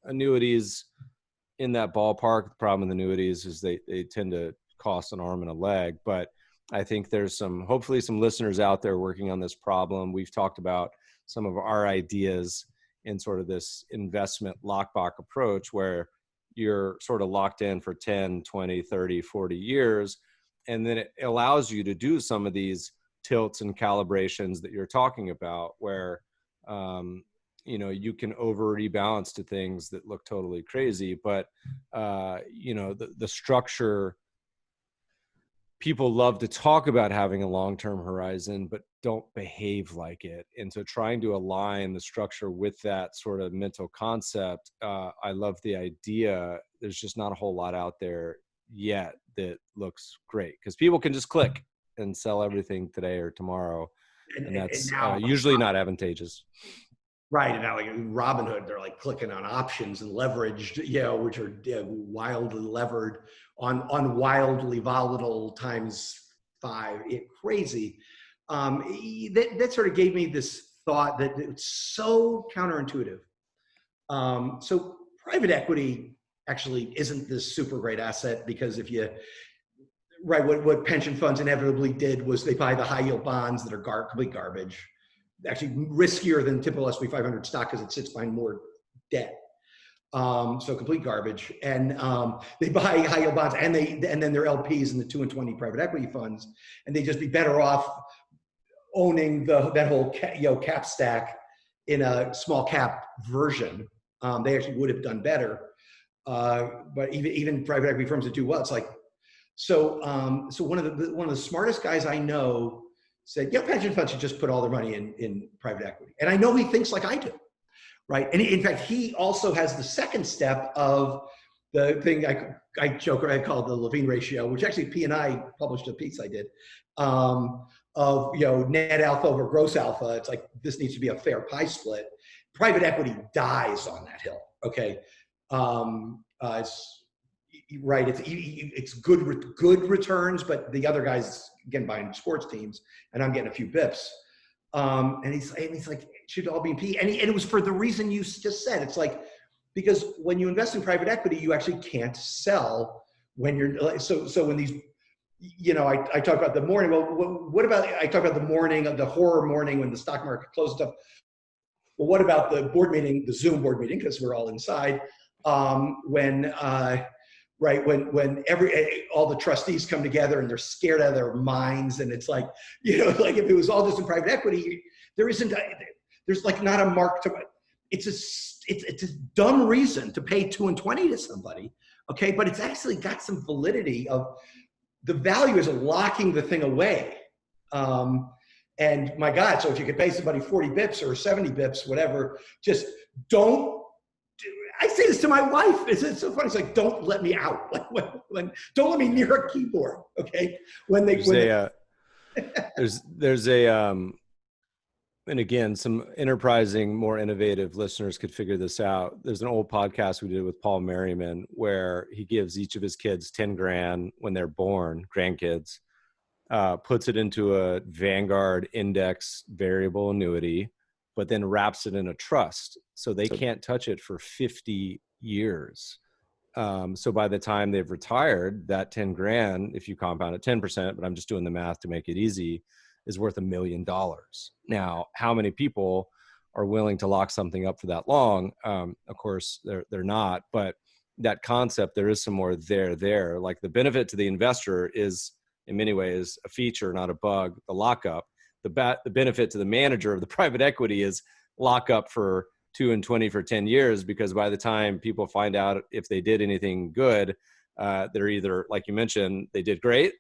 annuities in that ballpark. The problem with annuities is they tend to cost an arm and a leg, but I think there's hopefully some listeners out there working on this problem. We've talked about some of our ideas in sort of this investment lockbox approach where you're sort of locked in for 10, 20, 30, 40 years. And then it allows you to do some of these tilts and calibrations that you're talking about where, you can over rebalance to things that look totally crazy, but, the structure, people love to talk about having a long-term horizon, but don't behave like it. And so trying to align the structure with that sort of mental concept, I love the idea. There's just not a whole lot out there yet that looks great because people can just click and sell everything today or tomorrow. And that's usually not advantageous. Right. And now, like Robinhood, they're like clicking on options and leveraged, which are wildly levered on wildly volatile times 5. Crazy. That sort of gave me this thought that it's so counterintuitive. So private equity actually isn't this super great asset because what pension funds inevitably did was they buy the high yield bonds that are complete garbage. Actually riskier than typical S&P 500 stock because it sits behind more debt. So complete garbage. And they buy high yield bonds and then their LPs in the 2 and 20 private equity funds, and they just be better off owning that whole cap stack in a small cap version. They actually would have done better. But even private equity firms that do well, it's like so one of the smartest guys I know said, pension funds should just put all their money in private equity. And I know he thinks like I do, right? And in fact, he also has the second step of the thing I joke around, I call the Levine Ratio, which actually P&I published a piece I did of net alpha over gross alpha. It's like this needs to be a fair pie split. Private equity dies on that hill. Okay, it's good returns, but the other guys again buying sports teams, and I'm getting a few bips. And he's like, it should all be in P. And it was for the reason you just said. It's like, because when you invest in private equity, you actually can't sell when you're so when these, I talk about the morning. Well, what about, I talk about the morning of the horror morning when the stock market closed up. Well, what about the board meeting, the Zoom board meeting, because we're all inside, when right? When all the trustees come together and they're scared out of their minds, and it's like, like if it was all just in private equity, there's like not a mark to it. It's a dumb reason to pay 2 and 20 to somebody, okay? But it's actually got some validity of the value is locking the thing away. And my God, so if you could pay somebody 40 bips or 70 bips, whatever, just don't. I say this to my wife. It's so funny. It's like, don't let me out. Like when don't let me near a keyboard. Okay. There's a and again, some enterprising, more innovative listeners could figure this out. There's an old podcast we did with Paul Merriman where he gives each of his kids 10 grand when they're born, grandkids, puts it into a Vanguard index variable annuity, but then wraps it in a trust. So they can't touch it for 50 years. So by the time they've retired, that 10 grand, if you compound it 10%, but I'm just doing the math to make it easy, is worth $1 million. Now, how many people are willing to lock something up for that long? Of course, they're not, but that concept, there is some more there. Like the benefit to the investor is in many ways a feature, not a bug, the lockup. The benefit to the manager of the private equity is lock up for 2 and 20 for 10 years, because by the time people find out if they did anything good, they're either, like you mentioned, they did great,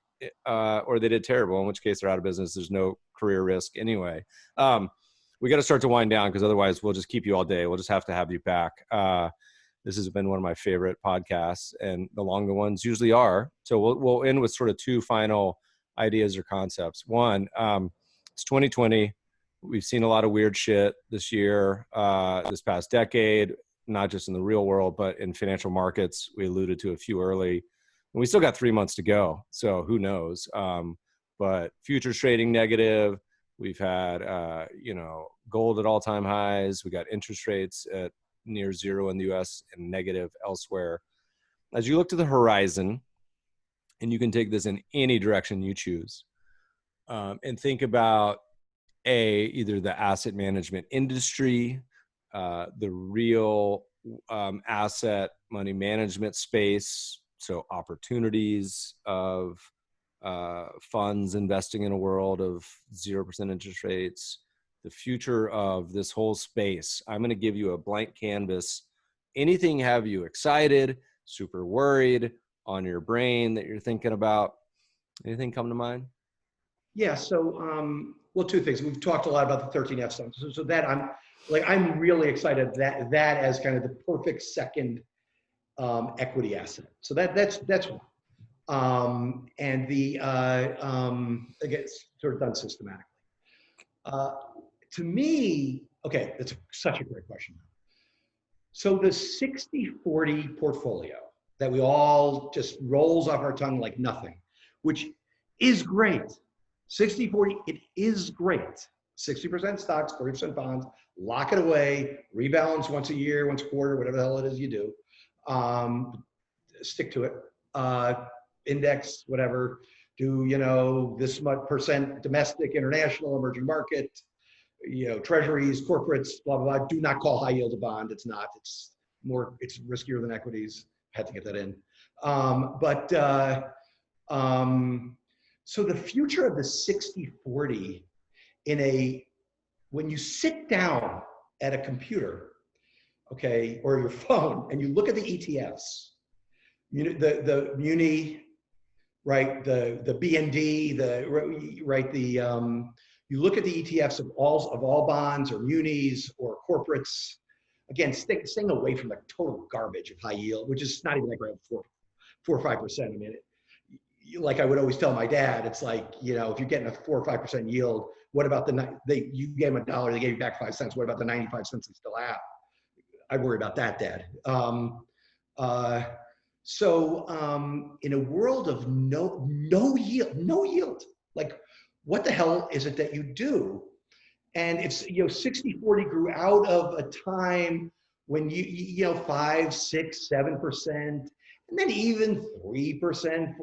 or they did terrible, in which case they're out of business. There's no career risk anyway. We got to start to wind down because otherwise we'll just keep you all day. We'll just have to have you back. This has been one of my favorite podcasts, and the longer ones usually are. So we'll end with sort of 2 final ideas or concepts. One, it's 2020. We've seen a lot of weird shit this year, this past decade, not just in the real world, but in financial markets. We alluded to a few early. And we still got 3 months to go, so who knows? But futures trading negative. We've had, gold at all-time highs. We got interest rates at near zero in the U.S. and negative elsewhere. As you look to the horizon, and you can take this in any direction you choose, and think about either the asset management industry, the real asset money management space. So opportunities of funds investing in a world of 0% interest rates, the future of this whole space. I'm going to give you a blank canvas. Anything have you excited, super worried, on your brain that you're thinking about? Anything come to mind? Yeah. So, well, 2 things. We've talked a lot about the 13F stuff. So that I'm really excited that as kind of the perfect second equity asset. So that's one. And the again, it's sort of done systematically. To me, okay, that's such a great question. So the 60-40 portfolio that we all just rolls off our tongue like nothing, which is great. 60-40, it is great. 60% stocks, 40% bonds, lock it away, rebalance once a year, once a quarter, whatever the hell it is you do. Stick to it. Index, whatever. Do, this much percent domestic, international, emerging market, treasuries, corporates, blah, blah, blah. Do not call high yield a bond. It's not. It's riskier than equities. Had to get that in. So the future of the 60-40 when you sit down at a computer, okay, or your phone, and you look at the ETFs, the muni, right, the BND, you look at the ETFs of all bonds or munis or corporates. Again, staying away from the total garbage of high yield, which is not even like around 4 or 5%. I mean, like I would always tell my dad, it's like, if you're getting a 4 or 5% yield, what about you gave them $1, they gave you back 5 cents. What about the 95 cents they still have? I worry about that, Dad. In a world of no yield, like what the hell is it that you do? And it's, 60-40 grew out of a time when 5, 6, 7%, and then even 3%,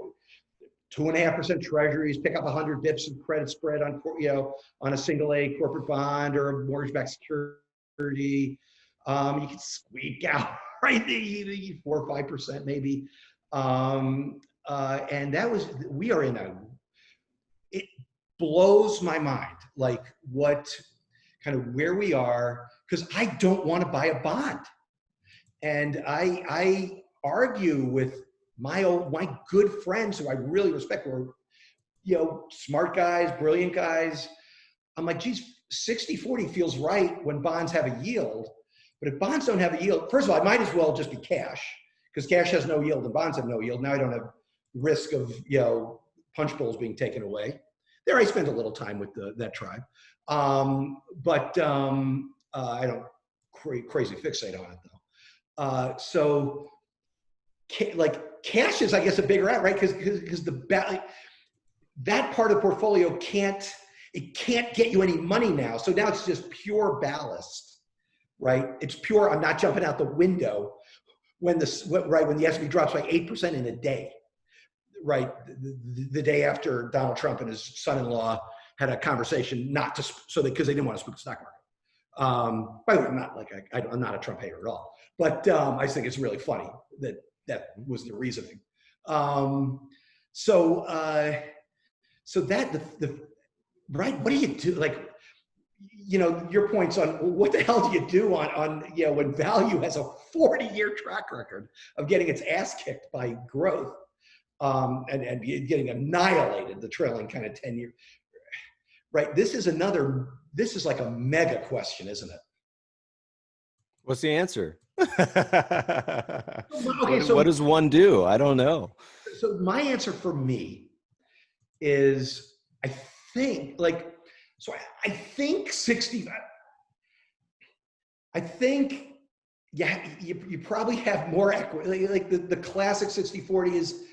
2.5% treasuries, pick up 100 bips of credit spread on, on a single A corporate bond or a mortgage-backed security. You can squeak out, right? 4 or 5% maybe. And we are it blows my mind, like where we are, because I don't want to buy a bond. And I argue with my good friends who I really respect, who are, smart guys, brilliant guys. I'm like, geez, 60-40 feels right when bonds have a yield. But if bonds don't have a yield, first of all, I might as well just be cash, because cash has no yield and bonds have no yield. Now I don't have risk of, punch bowls being taken away. There I spend a little time with that tribe. But I don't crazy fixate on it though. So cash is, I guess, a bigger out, right? Because that part of the portfolio can't get you any money now. So now it's just pure ballast, right? It's pure, I'm not jumping out the window when the ISBI drops by 8% in a day, right? The day after Donald Trump and his son-in-law had a conversation because they didn't want to spook the stock market. By the way, I'm not I'm not a Trump hater at all, but I just think it's really funny that was the reasoning. So that right, what do you do? Your points on what the hell do you do on when value has a 40-year track record of getting its ass kicked by growth, and getting annihilated the trailing kind of 10-year, right? This is like a mega question, isn't it? What's the answer? Okay, what does one do? I don't know. So my answer for me is, I think 60. I think, yeah, you probably have more equity. Like the classic 60-40 is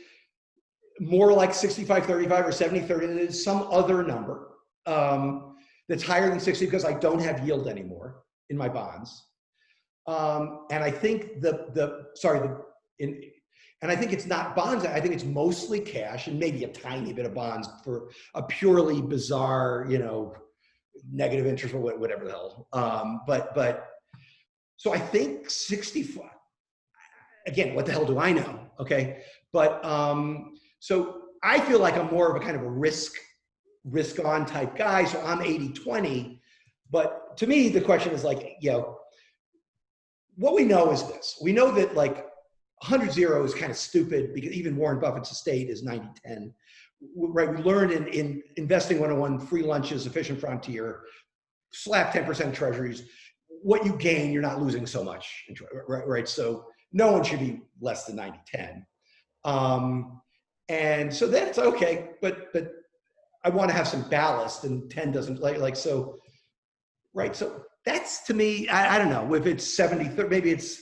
more like 65-35 or 70-30. It is some other number that's higher than 60 because I don't have yield anymore in my bonds. And I think and I think it's not bonds. I think it's mostly cash and maybe a tiny bit of bonds for a purely bizarre, negative interest or whatever the hell. But so I think 65. Again, what the hell do I know? Okay, but so I feel like I'm more of a kind of a risk on type guy. So I'm 80-20. But to me, the question is what we know is this. We know that 100-0 is kind of stupid, because even Warren Buffett's estate is 90-10. Right? We learned in Investing 101, free lunches, efficient frontier, slap 10% treasuries. What you gain, you're not losing so much. Right? So no one should be less than 90-10. And so that's okay, but I want to have some ballast, and 10 doesn't so. Right? So that's, to me, I don't know if it's 70-30, maybe it's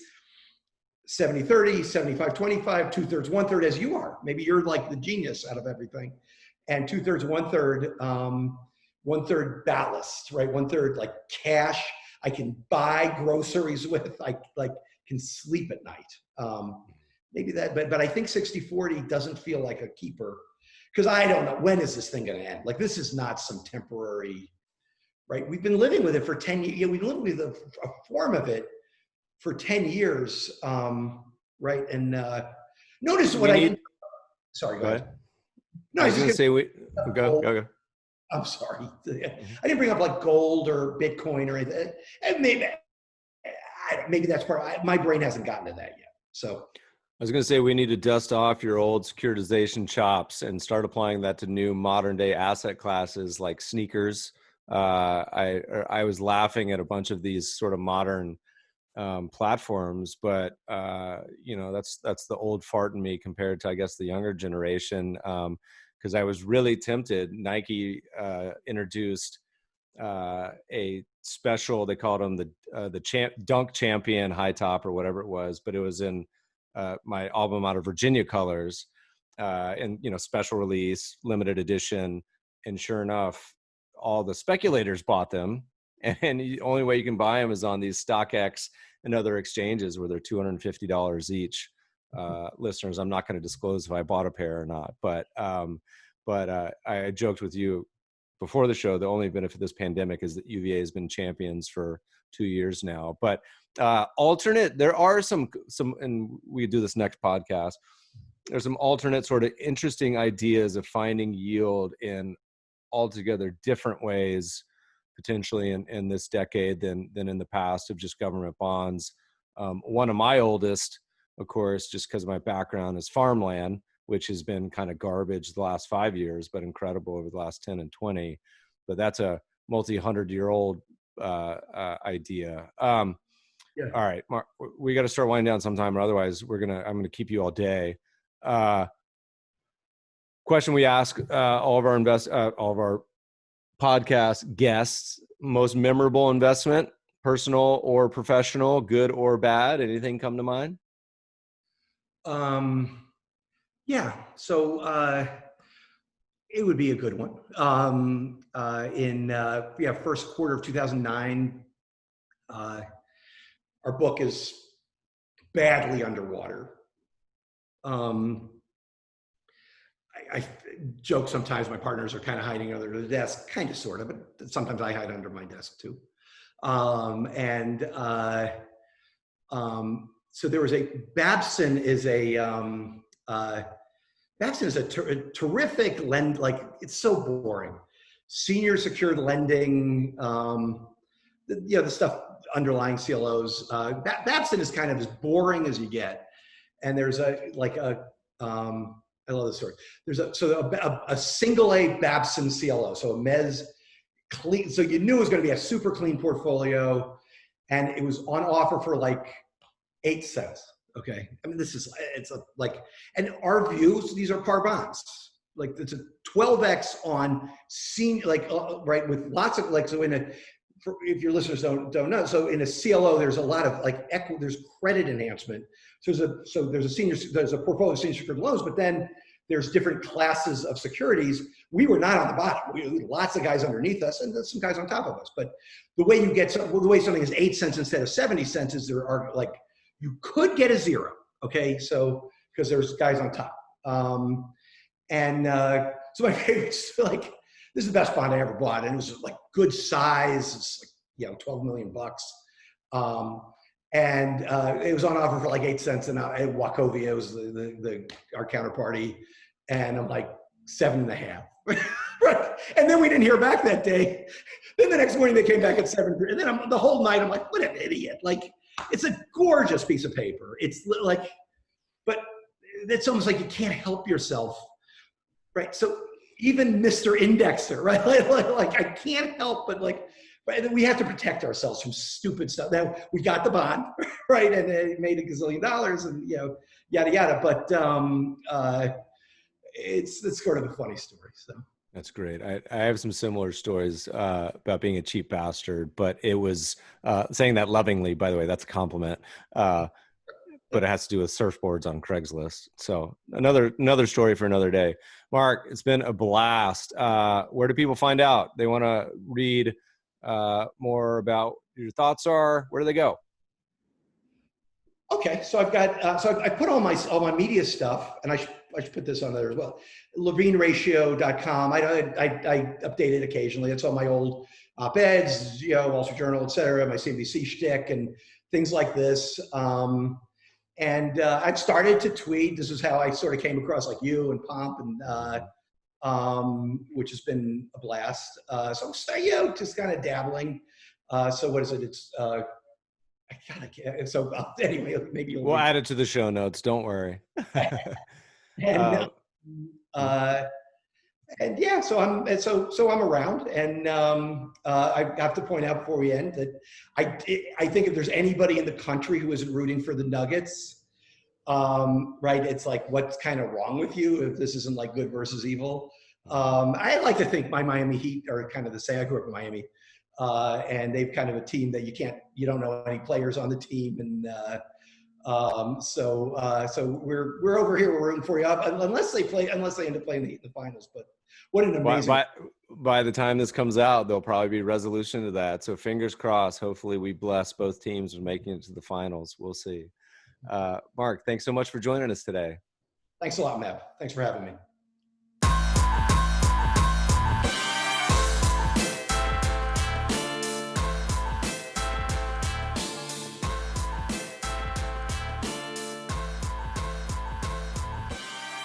70-30, 75-25, 2/3, 1/3, as you are. Maybe you're like the genius out of everything. And 2/3, 1/3, 1/3 ballast, right? 1/3 cash I can buy groceries with. I can sleep at night. Maybe that, but I think 60-40 doesn't feel like a keeper, because I don't know, when is this thing going to end? This is not some temporary, right? We've been living with it for 10 years. We've been living with a form of it for 10 years, right? And notice what sorry, go ahead. No, I was going to say go. I'm sorry. I didn't bring up gold or Bitcoin or anything. And maybe that's part. My brain hasn't gotten to that yet. So I was going to say, we need to dust off your old securitization chops and start applying that to new modern day asset classes like sneakers. I was laughing at a bunch of these sort of modern platforms, but that's the old fart in me compared to, I guess, the younger generation. Because I was really tempted. Nike introduced a special. They called them the Dunk Champion High Top or whatever it was, but it was in my alma mater Virginia colors, and special release, limited edition. And sure enough, all the speculators bought them, and the only way you can buy them is on these StockX and other exchanges where they're $250 each. Listeners, I'm not going to disclose if I bought a pair or not, but I joked with you before the show, the only benefit of this pandemic is that UVA has been champions for 2 years now. But alternate, there are some, and we do this next podcast. there's some alternate sort of interesting ideas of finding yield in altogether different ways, potentially in this decade than in the past, of just government bonds. One of my oldest, of course, just because of my background, is farmland, which has been kind of garbage the last 5 years, but incredible over the last 10 and 20. But that's a multi-100-year-old idea. Yeah. All right, Mark, we got to start winding down sometime, or otherwise I'm gonna keep you all day. Question we ask all of our podcast guests: most memorable investment, personal or professional, good or bad? Anything come to mind? Yeah. So it would be a good one. In first quarter of 2009, our book is badly underwater. I joke sometimes my partners are kind of hiding under the desk, kind of, sort of, but sometimes I hide under my desk too. So there was Babson is a terrific lend, like, it's so boring. Senior secured lending, the stuff underlying CLOs. Babson is kind of as boring as you get. And there's I love this story. There's a single A Babson CLO, so a mezz clean. So you knew it was going to be a super clean portfolio, and it was on offer for like 8 cents. Okay, I mean, and our views, these are par bonds. Like, it's a 12x on senior, right, with lots of so if your listeners don't know, so in a CLO there's a lot of there's credit enhancement. So there's a portfolio of senior secured loans, but then there's different classes of securities. We were not on the bottom. We had lots of guys underneath us and some guys on top of us. But the way something is 8 cents instead of 70 cents is you could get a zero. Okay, so because there's guys on top. So my favorite's this is the best bond I ever bought, and it was good size. It's $12 million. It was on offer for 8 cents, and Wachovia was our counterparty, and I'm 7.5. Right, and then we didn't hear back that day. Then the next morning they came back at 7, and then the whole night I'm what an idiot! It's a gorgeous piece of paper. It's but it's almost like you can't help yourself, right? So even Mr. Indexer, right? I can't help but right, we have to protect ourselves from stupid stuff. Now we got the bond, right, and it made $1 gazillion, and yada yada. But it's sort of a funny story. So that's great. I have some similar stories about being a cheap bastard, but it was saying that lovingly, by the way. That's a compliment. But it has to do with surfboards on Craigslist. So another story for another day. Marc, it's been a blast. Where do people find out? They want to read more about your thoughts are, where do they go? Okay, so I've got I put all my media stuff, and I should put this on there as well. LevineRatio.com. I update it occasionally. It's all my old op-eds, Wall Street Journal, et cetera, my CNBC shtick and things like this. I've started to tweet. This is how I sort of came across you and Pomp, and which has been a blast. So I'm just kind of dabbling. So what is it? It's I gotta. So anyway, maybe we'll add it to the show notes. Don't worry. And yeah, so I'm around, and I have to point out before we end that I think if there's anybody in the country who isn't rooting for the Nuggets, right? It's what's kind of wrong with you if this isn't good versus evil. I like to think my Miami Heat are kind of the same. I grew up in Miami, and they've kind of a team that you don't know any players on the team, and so we're over here, we're rooting for you up unless they end up playing the finals. But what an amazing! By the time this comes out, there'll probably be resolution to that. So fingers crossed. Hopefully, we bless both teams with making it to the finals. We'll see. Marc, thanks so much for joining us today. Thanks a lot, Matt. Thanks for having me.